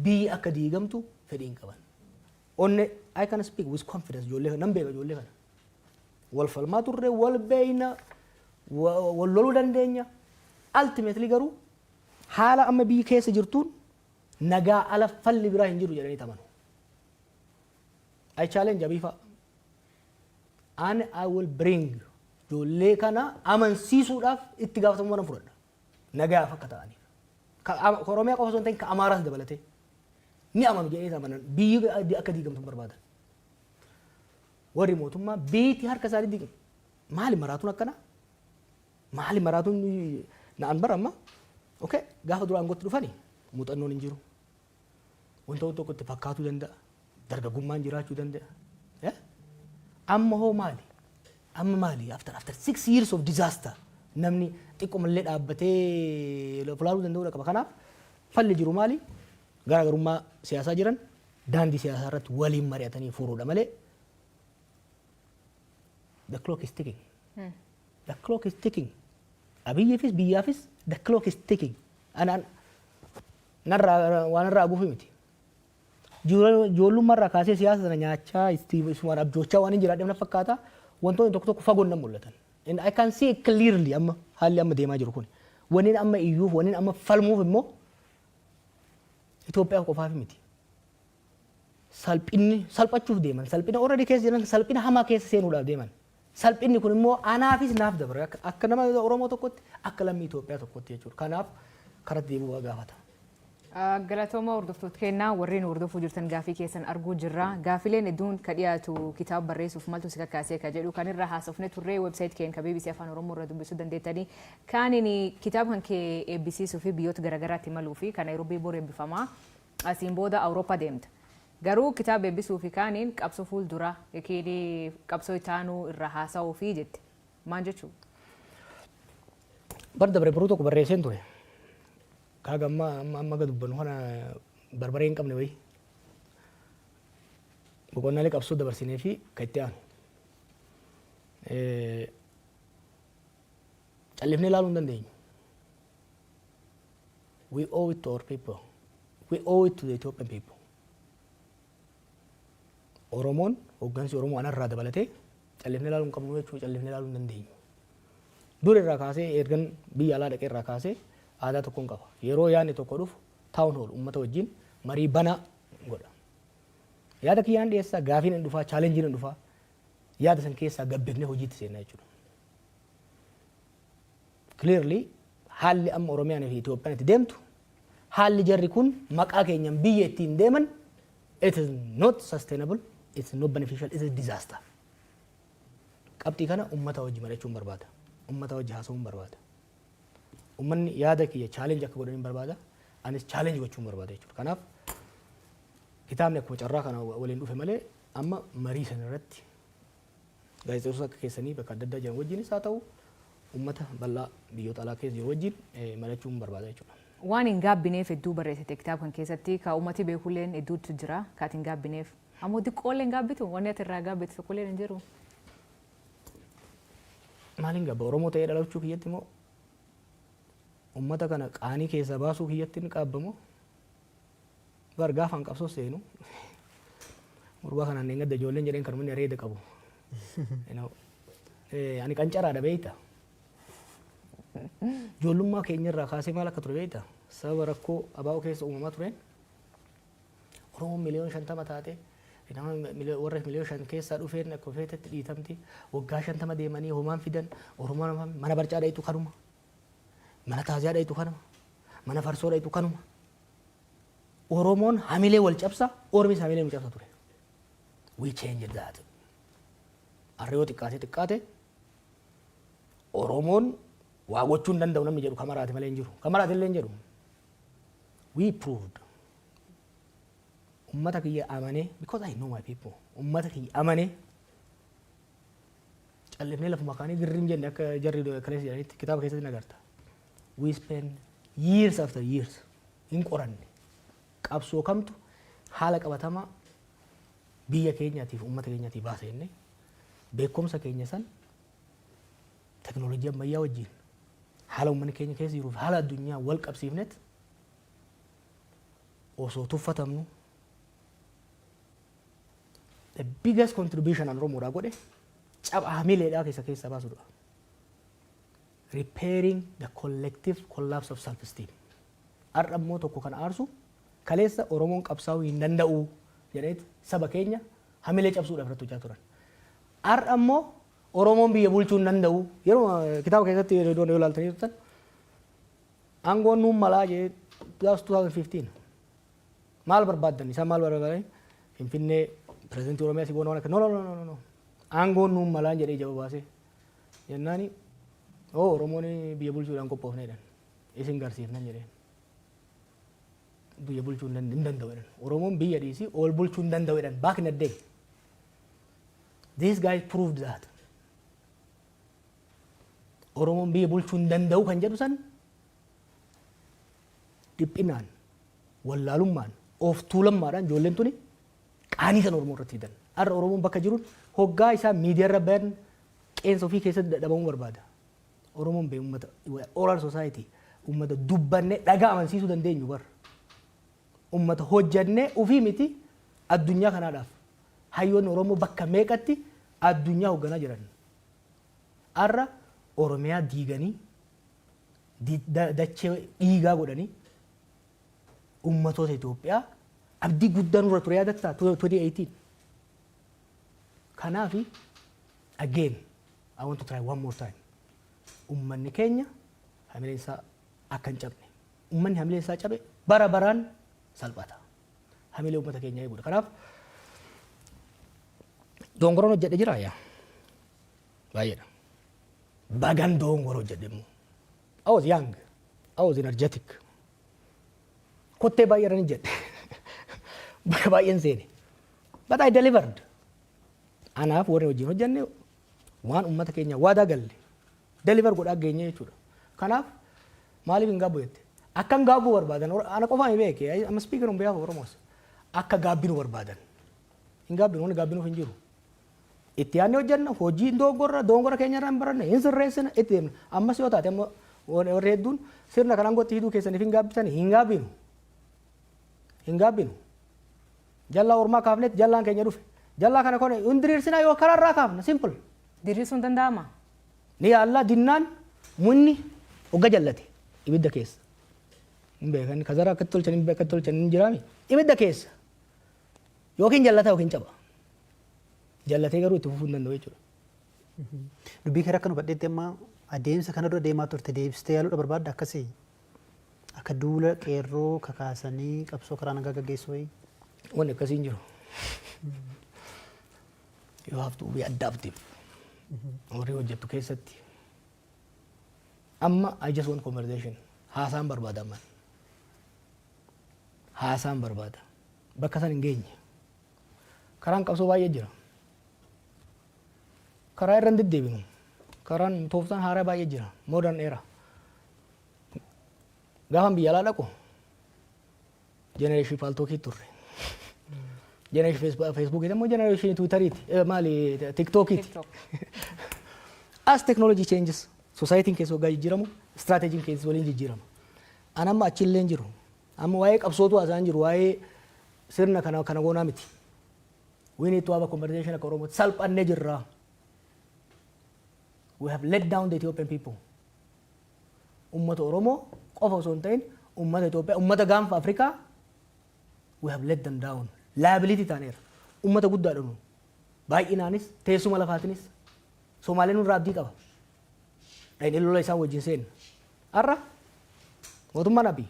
biyyi akka diigamtu fedhiin qaban. Onne I can speak with confidence ijoollee nan beeka ijoollee kana. Wal falmaa turre wal beeyna wal loluu dandeenya. Ultimately garuu haala amma biyyi keessa jirtuun nagaa ala falli biraa hin jiru jedhanii tamanu. I challenge Abiifa. And I will bring ijoollee kana amansiisuudhaaf itti gaafatamummaa nan fudhadha. Nagaaf akka ta'aniif. Oromiyaa qofa osoo hin ta'in ka Amaaraas dabalatee. Ni amanu jedhanii amanan biyyi akka diigamtu barbaadan. warri mootummaa beetii harka isaanii maali maraatuun akkana maali maraatuun na'an baramma okay gaafa dura aangootti dhufanii muuxannoon hin jiru wanta tokkotti fakkaatuu danda'a dargaggummaan jiraachuu danda'a amma hoo maali after 6 years of disaster namni xiqqoo mallee dhaabbatee fulaaluu danda'uu qaba kanaaf falli jiru maali garaagarummaa siyaasaa jiran daandii siyaasaa irratti waliin mari'atanii furuudha malee the clock is ticking. The clock is ticking. Abiyyafis biyyaafis the clock is ticking. Anaan waan irraa aguufi miti. Ijoollummaa irraa kaasee siyaasa sana nyaachaa isumaan abjoochaa waan hin jiraadheef na fakkaata wantoonni tokko tokko fagoon nan mul'atan. And I can see clearly amma haalli amma deemaa jiru kun. Waniin amma iyyuuf waniin amma falmuuf immoo Itoophiyaa qofaaf miti. Salphachuuf deeman salphina already keessa jiran salphina hamaa keessa seenuudhaaf deeman. Salphinni kun immoo anaafis naaf dabare akka nama Oromoo tokkotti akka lammii Itoophiyaa tokkotti jechuudha. Kanaaf karatti deemuu gaafata. Galatooma hordoftoota kennaa warreen hordofuu jirtan gaafii keessan arguu jirra. Gaafileen hedduun ka dhiyaatu kitaaba barreessuuf maltu si kakkaasee ka jedhu kan irra haasofne turree website keenya ka BBC Afaan Oromoo irra dubbisuu dandeettanii kaaniin kitaaba kan kee eebbisiisuu fi biyyoota garaagaraatti imaluu fi kan Naayiroobii bor eebbifamaa asiin booda Awurooppaa deemta. Garuu kitaaba eebbisuu fi kaaniin qabsoo fuuldura yookiin qabsoo itaanuu irra haasa'uu fi jette maal jechuu? Bar dabre biroo tokko barreesseen ture. Kaaga amma gad dubbannu kana barbaree hin qabne wayi. Boqonnaalee qabsoo dabarsinee fi kan itti aanu. Callifnee ilaaluu hin dandeenyu. We owe it to our people. We owe it to the Ethiopian people. Oromoon hooggansi Oromoo anarraa dabalatee callifnee ilaaluu hin qabnu jechuudha callifnee ilaaluu hin dandeenyu. Dur irraa kaasee ergan biyya alaa dhaqee irraa kaasee aadaa tokkoon qaba. Yeroo yaadni tokko dhufu taa'uun hol uummata wajjin marii banaa godha. Yaada kiyyaan dhiyeessaa gaafiin hin dhufaa chaalenjiin hin dhufaa yaada san keessaa gabbifnee hojiitti seenna jechuudha. Clearly haalli amma Oromiyaan fi Itoophiyaan itti deemtu haalli jarri kun maqaa keenyan biyya ittiin deeman it is not sustainable, it is not beneficial, it is a disaster. Qabxii kana uummata wajjin mari'achuun barbaada. Uummata wajjin haasa'uun barbaada. Uummanni yaada kiyya challenge akka godhaniin barbaada. Anis challenge gochuun barbaada jechuudha. Kanaaf kitaabni akkuma carraa kana waliin dhufe malee amma marii sana irratti gaazexeessitoota akka keessanii bakka adda addaa jiran wajjinis haa ta'u uummata bal'aa biyyoota alaa keessa jiru wajjin mari'achuun barbaada jechuudha. Waan hin gaabbineef hedduu barreessite kitaaba kan keessatti ka uummati beekuleen hedduutu jira kaati hin gaabbineef. Ammoo xiqqoolee hin gaabbitu wanni ati irraa gaabbitu tokkollee hin jiru. Maaliin gabba Oromoo ta'ee dhalachuu kiyyatti immoo uummata kana qaanii keessaa baasuu kiyyatti ni qaabbamoo bar gaafaan qabsoo seenu murbaa kanaan eeggadda ijoolleen jedheen kan manni areeda qabu. Ani qancaraadha beeyta. Ijoollummaa keenyarraa kaasee maal akka ture beeyta sababa rakkoo abaa'oo keessa uumamaa tureen Oromoon miliyoona 50 taate warra miliyoona 5 keessaa dhufeen akka feetetti dhiitamti waggaa 50 deemanii homaan fidan Oromoon mana barcaa dhayitu kanuma mana taaziyaa dhayitu kanuma mana farsoo dhayitu kanuma Oromoon hamilee wal cabsa Oromis hamilee nu cabsa ture. We changed that. Arriyoo xiqqaate Oromoon waa gochuu hin danda'u namni jedhu kamaraati malee hin jiru. Kamaraati illee hin jedhu. We proved. Ummata kiyya amane because I know my people. Ummata kiyya amane callifnee lafuma kaanii girriin jenne akka jarri kaleessa jedhanitti kitaaba keessatti nagarta. We spend years after years hin qoranne. Qabsoo kamtu haala qabatamaa biyya keenyaatiif ummata keenyaatiif baasee jenne beekumsa keenya san teknoolojii ammayyaa wajjin haala uummanni keenya keessa jiruuf haala addunyaa wal qabsiifnet osoo tuffatamnu the biggest contribution an Oromoodhaa godhe cabaa hamileedhaa keessa baasudha. Repairing the collective collapse of self-esteem. Har'a immoo tokko kan aarsu kaleessa Oromoon qabsaa'uu hin danda'u jedheet saba keenya hamilee cabsuudhaaf irratti hojjaa turan. Har'a immoo Oromoon biyya bulchuu hin danda'u yeroo kitaaba keessatti yoo ilaaltanii turtan aangoon nuun malaa jee 2015 maal barbaaddan isaa maal barbaadan Finfinnee pirezidantii Oromiyaa si goona waan akka no aangoon nuun malaan jedhee jaba baasee jennaani Oromoon biyya bulchuudhaan qophoofne jedhan isin garsiifnan jedheen biyya bulchuu hin danda'u jedhan Oromoon biyya dhiisii ol bulchuu hin danda'u jedhan back in the day. These guys proved that. Oromoon biyya bulchuu hin danda'u kan jedhu san dhiphinaan wallaalummaan of tuulammaadhaan ijoolleen tuni qaanii san Oromoo irratti fidan. Har'a Oromoon bakka jiruun hoggaa isaa miidiyaa irra bayan qeensa ofii keessatti dadhabamuu barbaada. Oromoon bee uummata oral society uummata dubbannee dhagaa amansiisuu dandeenyu bar. Uummata hojjannee ofii miti addunyaa kanaadhaaf. Hayyoonni Oromoo bakka meeqatti addunyaa hoogganaa jiran. Har'a Oromiyaa diiganii dachee dhiigaa godhanii ummatoota Itoophiyaa abdii guddaa nurra ture yaadattaa 2018. Kanaafi again I want to try one more time. Ummanni keenya hamileen isaa akka hin cabne. Ummanni hamileen isaa cabe bara baraan salphata. Hamilee ummata keenya eeguudha. Kanaaf dongoroon hojjedhe jira yaa baay'eedha. Bagan dongoroo hojjedhe immoo. I was young. I was energetic. Kottee baay'eedhaan hin jedhe. Bakka baay'een seene. But I delivered. Anaaf warri wajjin hojjenne waan ummata keenya waadaa galle deliver godhaa geenye jechuudha. Kanaaf maaliif hin gaabbu jette? Akka hin gaabbuu barbaadan ana qofaan hin beeke. I'm speaking on behalf of Oromos. Akka gaabbinu barbaadan. Hin gaabbinu wanni gaabbinuuf hin jiru. Itti yaadne hojjenna hojii dongora keenya irraa hin baranne hin sirreessina itti deemna. Ammas yoo taate amma warri hedduun sirna kanaan gotti hidhuu keessaniif hin gaabbisani hin gaabbinu. Hin gaabbinu. Jallaa ormaa kaafnetti jallaan keenya dhufe. Jallaa kana kone hundiriirsinaa yoo karaarraa kaafna simple. Diriirsuun danda'ama. Ni yaallaa dinnaan munni hogga jallate ibidda keessa. Hin beekan kazara akka tolchan hin jiraami ibidda keessa. Yookiin jallata yookiin caba. Jallatee garuu itti fufuu hin danda'u jechuudha. Dubbii kee akka nu badheetti amma adeemsa kana dura deemaa turte deebistee yaaluudha barbaadda akkasii akka duula qeerroo kakaasanii qabsoo karaa nagaa gaggeessuu wayii. Wanni akkasii hin jiru. You have to be adaptive. Warri hojjettu keessatti. Amma I just want conversation. Haasaan barbaada amman. Haasaan barbaada. Bakka san hin geenye. Karaan qabsoo baay'ee jira. Karaa irra hin deddeebinu. Karaan tooftaan haaraa baay'ee jira. Modern era. Gaafan biyya alaa dhaqu. Generation paaltookii turre. Generation Facebook immoo generation Twitteriiti. Maali TikTokiiti. As technology changes, society keessa waggaa jijjiiramu, strategy keessa waliin jijjiirama. An amma achillee hin jiru. Amma waa'ee qabsootu haasa'an jiru, waa'ee sirna kana goonaa miti. We need to have a conversation akka Oromoo salphannee jirra. We have let down the Ethiopian people. Ummata Oromoo qofa osoo hin ta'in ummata Itoophiyaa, ummata gaanfa Afrikaa we have let them down. Liability taaneera. Ummata guddaadha nu. Baay'inaanis teessuma lafaatinis Somaaleen nurraa abdii qaba. Dhayin lola isaan wajjin seenna. Har'a mootummaan Abiy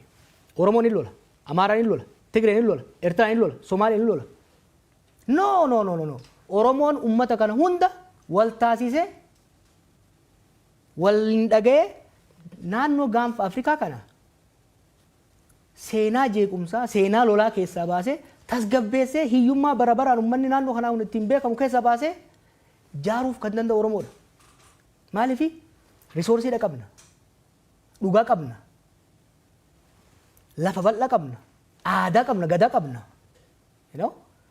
Oromoon hin lola, Amaaraan hin lola, Tigreen hin lola, Eertiraan hin lola, Somaaleen hin lola. No. Oromoon ummata kana hunda wal taasisee wal hin dhaga'ee naannoo gaanfa Afrikaa kana seenaa jeequmsaa, seenaa lolaa keessaa baasee tasgabbeessee hiyyummaa bara baraan uummanni naannoo kanaa kun ittiin beekamu keessaa baasee jaaruuf kan danda'u Oromoodha. Maaliif risoorsiidha qabna, dhugaa qabna, lafa bal'aa qabna, aadaa qabna, gadaa qabna.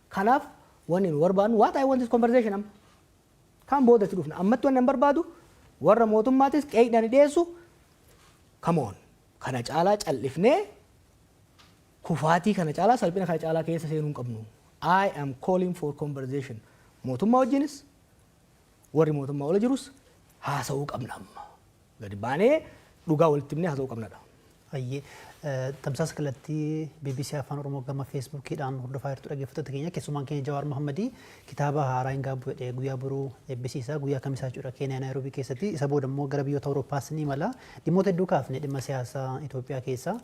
Kanaaf wanni nu barbaadnu what I want is conversation amma. Kan boodatti dhufna ammatti wanni hin barbaadu warra mootummaatis qeeqdhaan dhiyeessu come on kana caalaa callifnee kufaatii kana caalaa salphina kana caalaa keessa seenuu hin qabnu. I am calling for conversation. Mootummaa wajjinis warri mootummaa ola jirus haasa'uu qabna amma. Gadi baanee dhugaa walitti himnee haasa'uu qabnadha. Ayyee tamsaasa kallattii BBC Afaan Oromoo gama Facebookiidhaan hordofaa jirtu dhaggeeffattoota keenya keessumaan keenya jawaarmahamad kitaaba haaraa hin gaabbu jedhee guyyaa boruu eebbisiisa guyyaa kamisaa jechuudha Keeniyaa Naayiroobii keessatti isa booda immoo gara biyyoota Awuroopaas ni mala dhimmoota hedduu kaafne dhimma siyaasaa Itoophiyaa keessa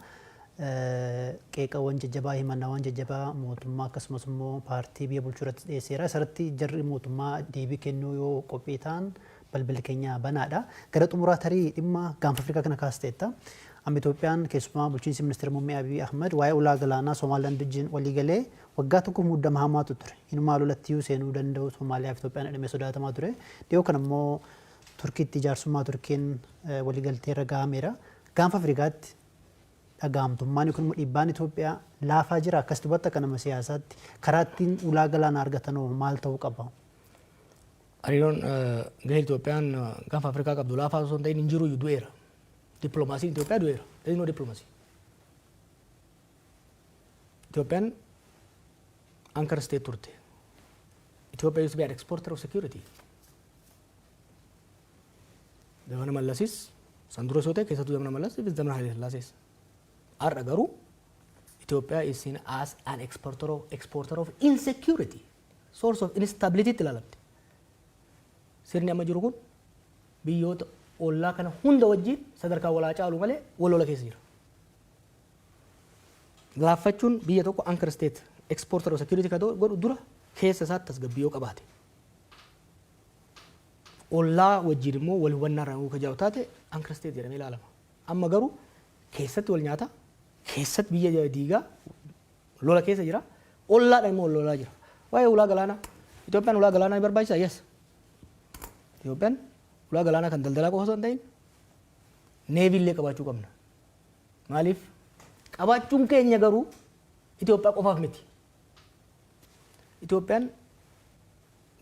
qeeqawwan jajjabaa himannawwan jajjabaa mootummaa akkasumas immoo paartii biyya bulchuu irratti dhiyeesseera. Isarratti jarri mootummaa deebii kennuu yoo qophii ta'an balballi keenya banaadha. Gara xumuraa tarii dhimma gaanfa Afrikaa kana kaasteetta. Amma Itoophiyaan keessumaa bulchiinsi ministeera muummee Abiy Ahmed waa'ee ulaa galaanaa Somaalilaan wajjin walii galee waggaa tokko muddama hamaatu ture. Inumaa lolattii seenuu danda'u Somaaliyaa fi Itoophiyaan jedhamee sodaatamaa ture. Dhiyoo kana immoo Turkiitti ijaarsummaa Turkiin waliigaltee irra gahameera. Gaanfa Afrikaatti dhagahamtummaan yookiin immoo dhiibbaan Itoophiyaa laafaa jira. Akkasitti bakka kanama siyaasaatti karaa ittiin ulaa galaanaa argatanoo maal ta'uu qaba? Hariiroon gahee Itoophiyaan gaanfa Afrikaa qabdu laafaa osoo hin ta'in hin jiru du'eera. Dippiloomaasiin Itoophiyaa du'eera. There is no diplomacy. Itoophiyaan anchor state turte. Ethiopia used to be an exporter of security. Zamana Mallasis, Sandro Sote, keessattuu zamana Mallas, fi zamana Haile Sillaasees. Har'a garuu Ethiopia is seen as an exporter of insecurity, source of instability itti ilaalamte. Sirni amma jiru kun biyyoota ollaa kana hunda wajjin sadarkaa walaa caalu malee walola keessa jira. Gaaffachuun biyya tokko anchor state exporter of security ka godhu dura keessa isaatti tasgabbii yoo qabaate. Ollaa wajjin immoo wal hubannaa irraa ka jaa'u taate anchor state jedhamee ilaalama. Amma garuu keessatti wal nyaata, keessatti biyya diigaa lola keessa jira, ollaadha immoo lolaa jira. Waa'ee ulaa galaanaa, Itoophiyaan ulaa galaanaa ni barbaachisaa? Yes. Itoophiyaan ulaa galaanaa kan daldalaa qofa osoo hin ta'in neevii illee qabaachuu qabna. Maaliif? Qabaachuun keenya garuu Itoophiyaa qofaaf miti. Itoophiyaan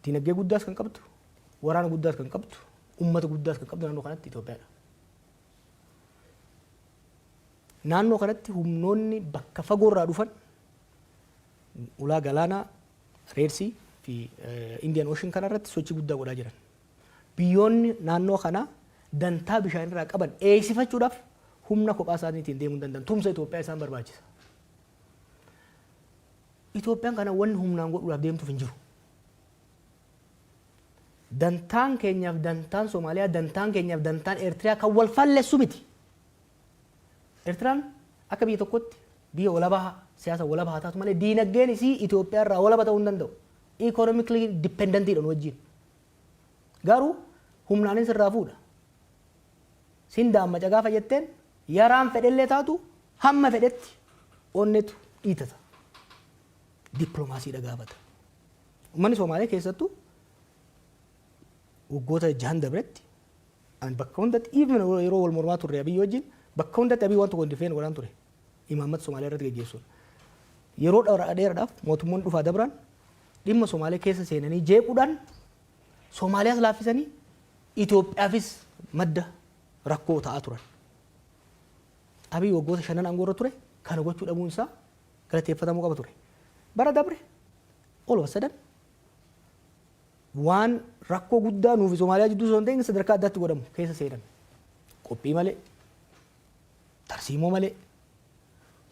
dinagdee guddaas kan qabdu, waraana guddaas kan qabdu, uummata guddaas kan qabdu naannoo kanatti Itoophiyaadha. Naannoo kanatti humnoonni bakka fagoo irraa dhufan ulaa galaanaa Red Sea fi Indian Ocean kana irratti sochii guddaa godhaa jiran. Biyyoonni naannoo kana dantaa bishaan irraa qaban eegsifachuudhaaf humna kophaa isaaniitiin deemuu hin danda'an. Tumsa Itoophiyaa isaan barbaachisa. Itoophiyaan kana wanni humnaan godhuudhaaf deemtuuf hin jiru. Dantaan keenyaaf dantaan Somaaliyaa, dantaan keenyaaf dantaan Eertiriyaa kan wal falleessu miti. Eertiraan akka biyya tokkotti biyya walabaa siyaasa walabaa haa taatu malee diinagdeen isii Itoophiyaa irraa walaba ta'uu hin danda'u. Economically dependentiidhaan wajjin. Garuu humnaanis irraa fuudha. Sin daammaca gaafa jetteen yaraan fedhellee taatu hamma fedhetti onnetu dhiitata. Dippiloomaasiidha gaafata. Uummanni Somaaliyaa keessattuu waggoota 6 dabretti an bakka hundatti even yeroo wal mormaa turre Abiy wajjin bakka hundatti Abiy waan tokko difeen godhaan ture. Imaammata Somaaliyaa irratti gaggeessuun. Yeroo dheeraadhaaf mootummoonni dhufaa dabran dhimma Somaaliyaa keessa seenanii jeequudhaan Somaaliyaas laaffisanii Itoophiyaafis madda rakkoo ta'aa turan. Abiy waggoota 5 aangoorra ture kana gochuu dhabuun isaa galateeffatamuu qaba ture. Bara dabre all of a sudden waan rakkoo guddaa nuufi Somaaliyaa jidduu osoo hin ta'in sadarkaa addaatti godhamu keessa seenan. Qophii malee, tarsiimoo malee,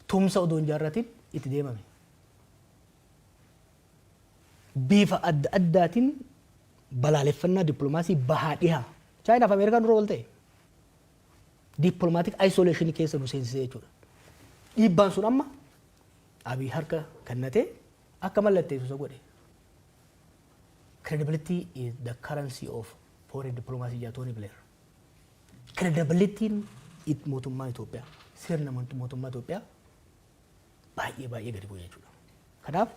tumsa odoo hin jaarratiin itti deemame. Bifa adda addaatiin balaaleffannaa dippiloomaasii bahaa dhihaa. Chaayinaa fi Ameerikaan dura wal ta'e. Dippiloomaatiik ayisoleeshinii keessa nu seensisee jechuudha. Dhiibbaan sun amma Abiy harka kennatee akka mallatteessu isa godhe. Credibility is the currency of foreign diplomacy jedha Tony Blair. Credibilityin mootummaa Itoophiyaa, sirna mootummaa Itoophiyaa baay'ee gadi bu'e jechuudha. Kanaaf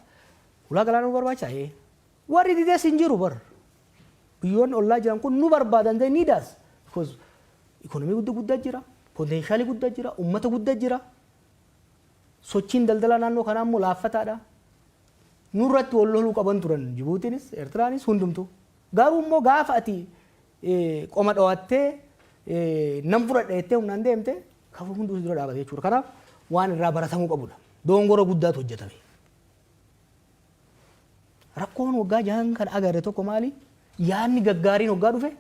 ulaa galaanaa nu barbaachisaa. Warri didees hin jiru bar. Biyyoonni ollaa jiran kun nu barbaadan ta'e ni daas. Because ikonomii guddaa jira, potentiaalii guddaa jira, uummata guddaa jira. Sochiin daldalaa naannoo kanaa immoo laaffataadha. Nurratti wal loluu qaban turan Jibuutiinis, Eertiraanis hundumtu. Garuu immoo gaafa ati qoma dhawattee nam fudhadha jettee humnaan deemte kafuu hunduu dura dhaabate jechuudha. Kanaaf waan irraa baratamuu qabudha. Dongora guddaatu hojjetame. Rakkoon waggaa 6 kan agarre tokko maali? Yaanni gaggaariin waggaa dhufe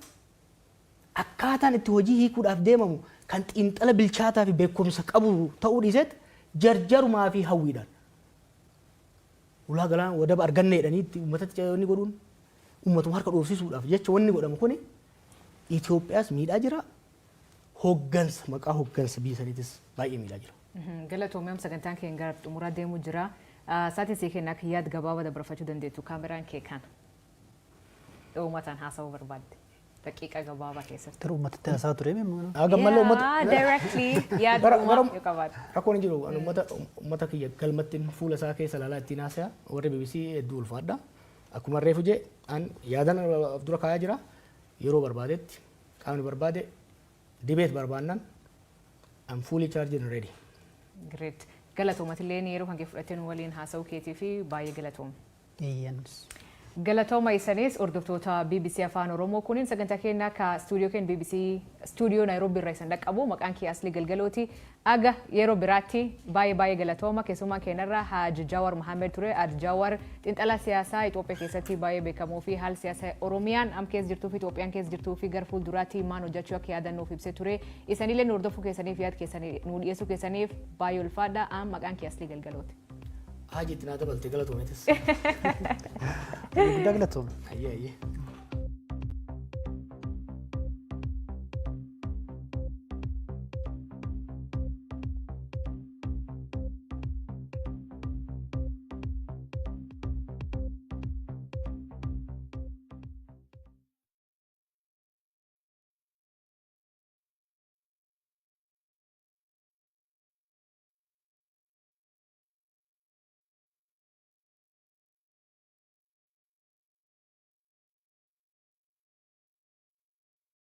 akkaataan itti hojii hiikuudhaaf deemamu kan xiinxala bilchaataa fi beekumsa qabu ta'uu dhiiseet jarjarumaa fi hawwiidhaan. Ulaa galaanaa wadaba arganne jedhanii uummatatti ce'anii godhuun uummatuma harka dhoofsisuudhaaf jecha wanni godhamu kuni Itoophiyaas miidhaa jira. Hoggansa maqaa hoggansa biyya saniitis baay'ee miidhaa jira. Galatoomee sagantaan keenya gara xumuraa deemuu jira. Saatiin sii kennaa yaad gabaabaa dabarfachuu dandeettu kaameraan kee kana. Uummataan haasawuu barbaadde. Daqiiqa gabaabaa keessatti. Tura uummata haasaa ture beekama. Gammallee uummata. Directly yaada uumaa yoo qabaatu. Rakkoon hin jiru uummata kiyya galmattiin fuula isaa keessa ilaalaa ittiin haasa'aa warri BBC hedduu ulfaadha. Akkuma reefu jee an yaadan dura kaayaa jira yeroo barbaadetti qaamni barbaade dibeet barbaannan I'm fully charged and ready. Great. Galatoomatillee yeroo kan kee fudhateen waliin haasa'uu keetii fi baay'ee galatooma. Galatooma isaaniis hordoftoota BBC Afaan Oromoo kuniin sagantaa keenyaa ka stuudiyoo keenya BBC stuudiyoo Naayiroobii irraa isin dhaqqabu maqaan kee Aslii Galgalooti. Aga yeroo biraatti baay'ee galatooma keessummaan keenyarraa Haji Jawaarmahamad ture. Haji Jawaar xiinxalaa siyaasaa Itoophiyaa keessatti baay'ee beekamoo fi haala siyaasaa Oromiyaan am keessa jirtuu fi Itoophiyaan keessa jirtuu fi gara fuulduraatti maal hojjechuu akka yaadannoof ibsee ture. Isanillee nu hordofuu keessaniif yaad keessanii nu dhiyeessuu keessaniif baay'ee ulfaadha. Am maqaan kee Aslii Galgalooti. Haji itti naa dabalte galatoomeetis. Guddaa galatooma. Ayyee.